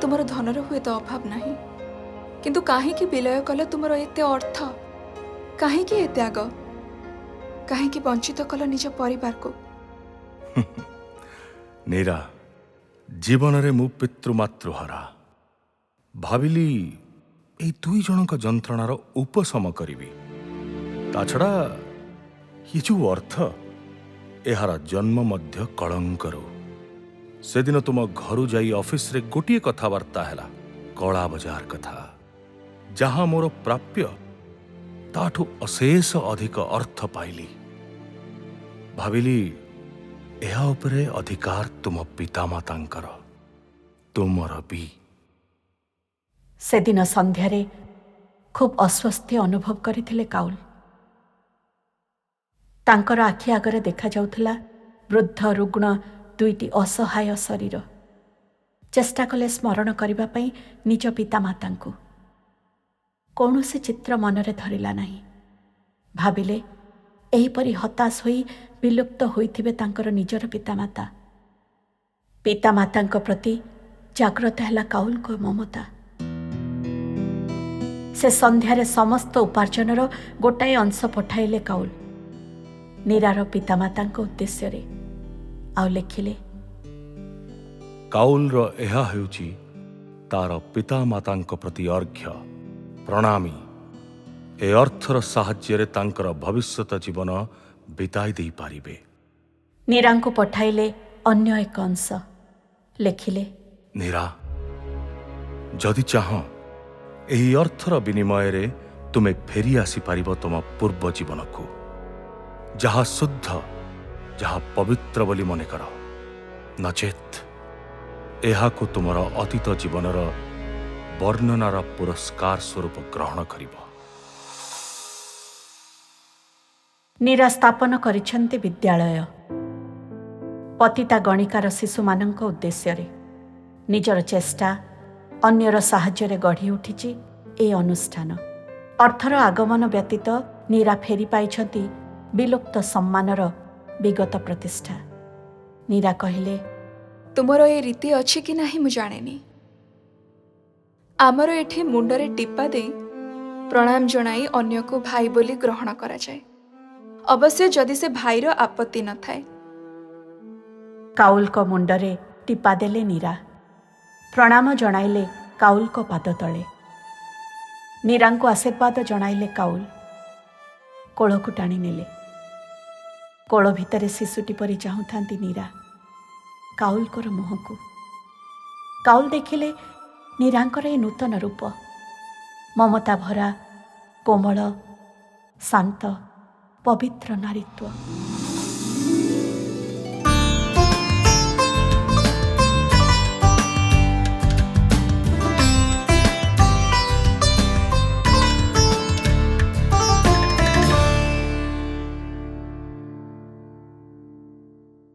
B: ତୁମର ଧନର ହୁଏତ ଅଭାବ ନାହିଁ, କିନ୍ତୁ କାହିଁକି ବିଲୟ କଲ ତୁମର ଏତେ ଅର୍ଥ? କାହିଁକି ଏ ତ୍ୟାଗ? କାହିଁକି ବଞ୍ଚିତ କଲ ନିଜ ପରିବାରକୁ?
C: ନୀରା, ଜୀବନରେ ମୁଁ ପିତୃମାତୃହରା। ଭାବିଲି ଏଇ ଦୁଇ ଜଣଙ୍କ ଯନ୍ତ୍ରଣାର ଉପଶମ କରିବି। ତା ଛଡ଼ା ଏ ଯେଉଁ ଅର୍ଥ, ଏହାର ଜନ୍ମ ମଧ୍ୟ କଳଙ୍କରୁ। ସେଦିନ ତୁମ ଘରୁ ଯାଇ ଅଫିସରେ ଗୋଟିଏ କଥାବାର୍ତ୍ତା ହେଲା, କଳା ବଜାର କଥା। ଯାହା ମୋର ପ୍ରାପ୍ୟ ତାଠୁ ଅଶେଷ ଅଧିକ ଅର୍ଥ ପାଇଲି। ଭାବିଲି ଏହା ଉପରେ ଅଧିକାର ତୁମ ପିତାମାତାଙ୍କର, ତୁମର ବି।
A: ସେଦିନ ସନ୍ଧ୍ୟାରେ ଖୁବ୍ ଅସ୍ୱସ୍ତି ଅନୁଭବ କରିଥିଲେ କାଉଲ। ତାଙ୍କର ଆଖି ଆଗରେ ଦେଖାଯାଉଥିଲା ବୃଦ୍ଧ ରୁଗ୍ଣ ଦୁଇଟି ଅସହାୟ ଶରୀର। ଚେଷ୍ଟା କଲେ ସ୍ମରଣ କରିବା ପାଇଁ ନିଜ ପିତାମାତାଙ୍କୁ। କୌଣସି ଚିତ୍ର ମନରେ ଧରିଲା ନାହିଁ। ଭାବିଲେ ଏହିପରି ହତାଶ ହୋଇ ବିଲୁପ୍ତ ହୋଇଥିବେ ତାଙ୍କର ନିଜର ପିତାମାତା। ପିତାମାତାଙ୍କ ପ୍ରତି ଜାଗ୍ରତ ହେଲା କାଉଲଙ୍କ ମମତା। ସେ ସନ୍ଧ୍ୟାରେ ସମସ୍ତ ଉପାର୍ଜନର ଗୋଟାଏ ଅଂଶ ପଠାଇଲେ କାଉଲ ନୀରାର ପିତାମାତାଙ୍କ ଉଦ୍ଦେଶ୍ୟରେ। ଆଉ ଲେଖିଲେ,
C: କାଉଲର ଏହା ହେଉଛି ତାର ପିତାମାତାଙ୍କ ପ୍ରତି ଅର୍ଘ୍ୟ, ପ୍ରଣାମୀ। ଏ ଅର୍ଥର ସାହାଯ୍ୟରେ ତାଙ୍କର ଭବିଷ୍ୟତ ଜୀବନ ବିତାଇ ଦେଇପାରିବେ।
A: ନୀରାଙ୍କୁ ପଠାଇଲେ ଅନ୍ୟ ଏକ ଅଂଶ। ଲେଖିଲେ,
C: ନୀରା, ଯଦି ଚାହଁ ଏହି ଅର୍ଥର ବିନିମୟରେ ତୁମେ ଫେରି ଆସିପାରିବ ତୁମ ପୂର୍ବ ଜୀବନକୁ, ଯାହା ଶୁଦ୍ଧ, ଯାହା ପବିତ୍ର ବୋଲି ମନେକର। ନଚେତ୍ ଏହାକୁ ତୁମର ଅତୀତ ଜୀବନର ବର୍ଣ୍ଣନାର ପୁରସ୍କାର ସ୍ୱରୂପ ଗ୍ରହଣ କରିବ।
A: ନୀରା ସ୍ଥାପନ କରିଛନ୍ତି ବିଦ୍ୟାଳୟ। ପତିତା ଗଣିକାର ଶିଶୁମାନଙ୍କ ଉଦ୍ଦେଶ୍ୟରେ ନିଜର ଚେଷ୍ଟା, ଅନ୍ୟର ସାହାଯ୍ୟରେ ଗଢ଼ି ଉଠିଛି ଏ ଅନୁଷ୍ଠାନ। ଅର୍ଥର ଆଗମନ ବ୍ୟତୀତ नीरा फेरी पाइछन्ति विलुप्त सम्मानर विगत प्रतिष्ठा। नीरा कहिले,
B: तुमर ए रीति अछि कि नाही मु जानेनी। आमर एठी मुंडरे टिप्पा दे प्रणाम जणाई अन्य को भाई बोली ग्रहण करा जाए, अवश्य जदि से भाईर आपत्ति न थाए।
A: काउल को मुंडरे टिपा देले नीरा। प्रणाम जणाइले काउल को पाद तले। नीरा को आशीर्वाद जणाइले काउल। कोल को टाणी नेले। कोल भितरे शिशुटी परी चाहुथांती नीरा काउल कोर मुह को। काउल देखिले नीरांकर ए नूतन रूप, ममता भरा, कोमल, शांत, पवित्र नारीत्व।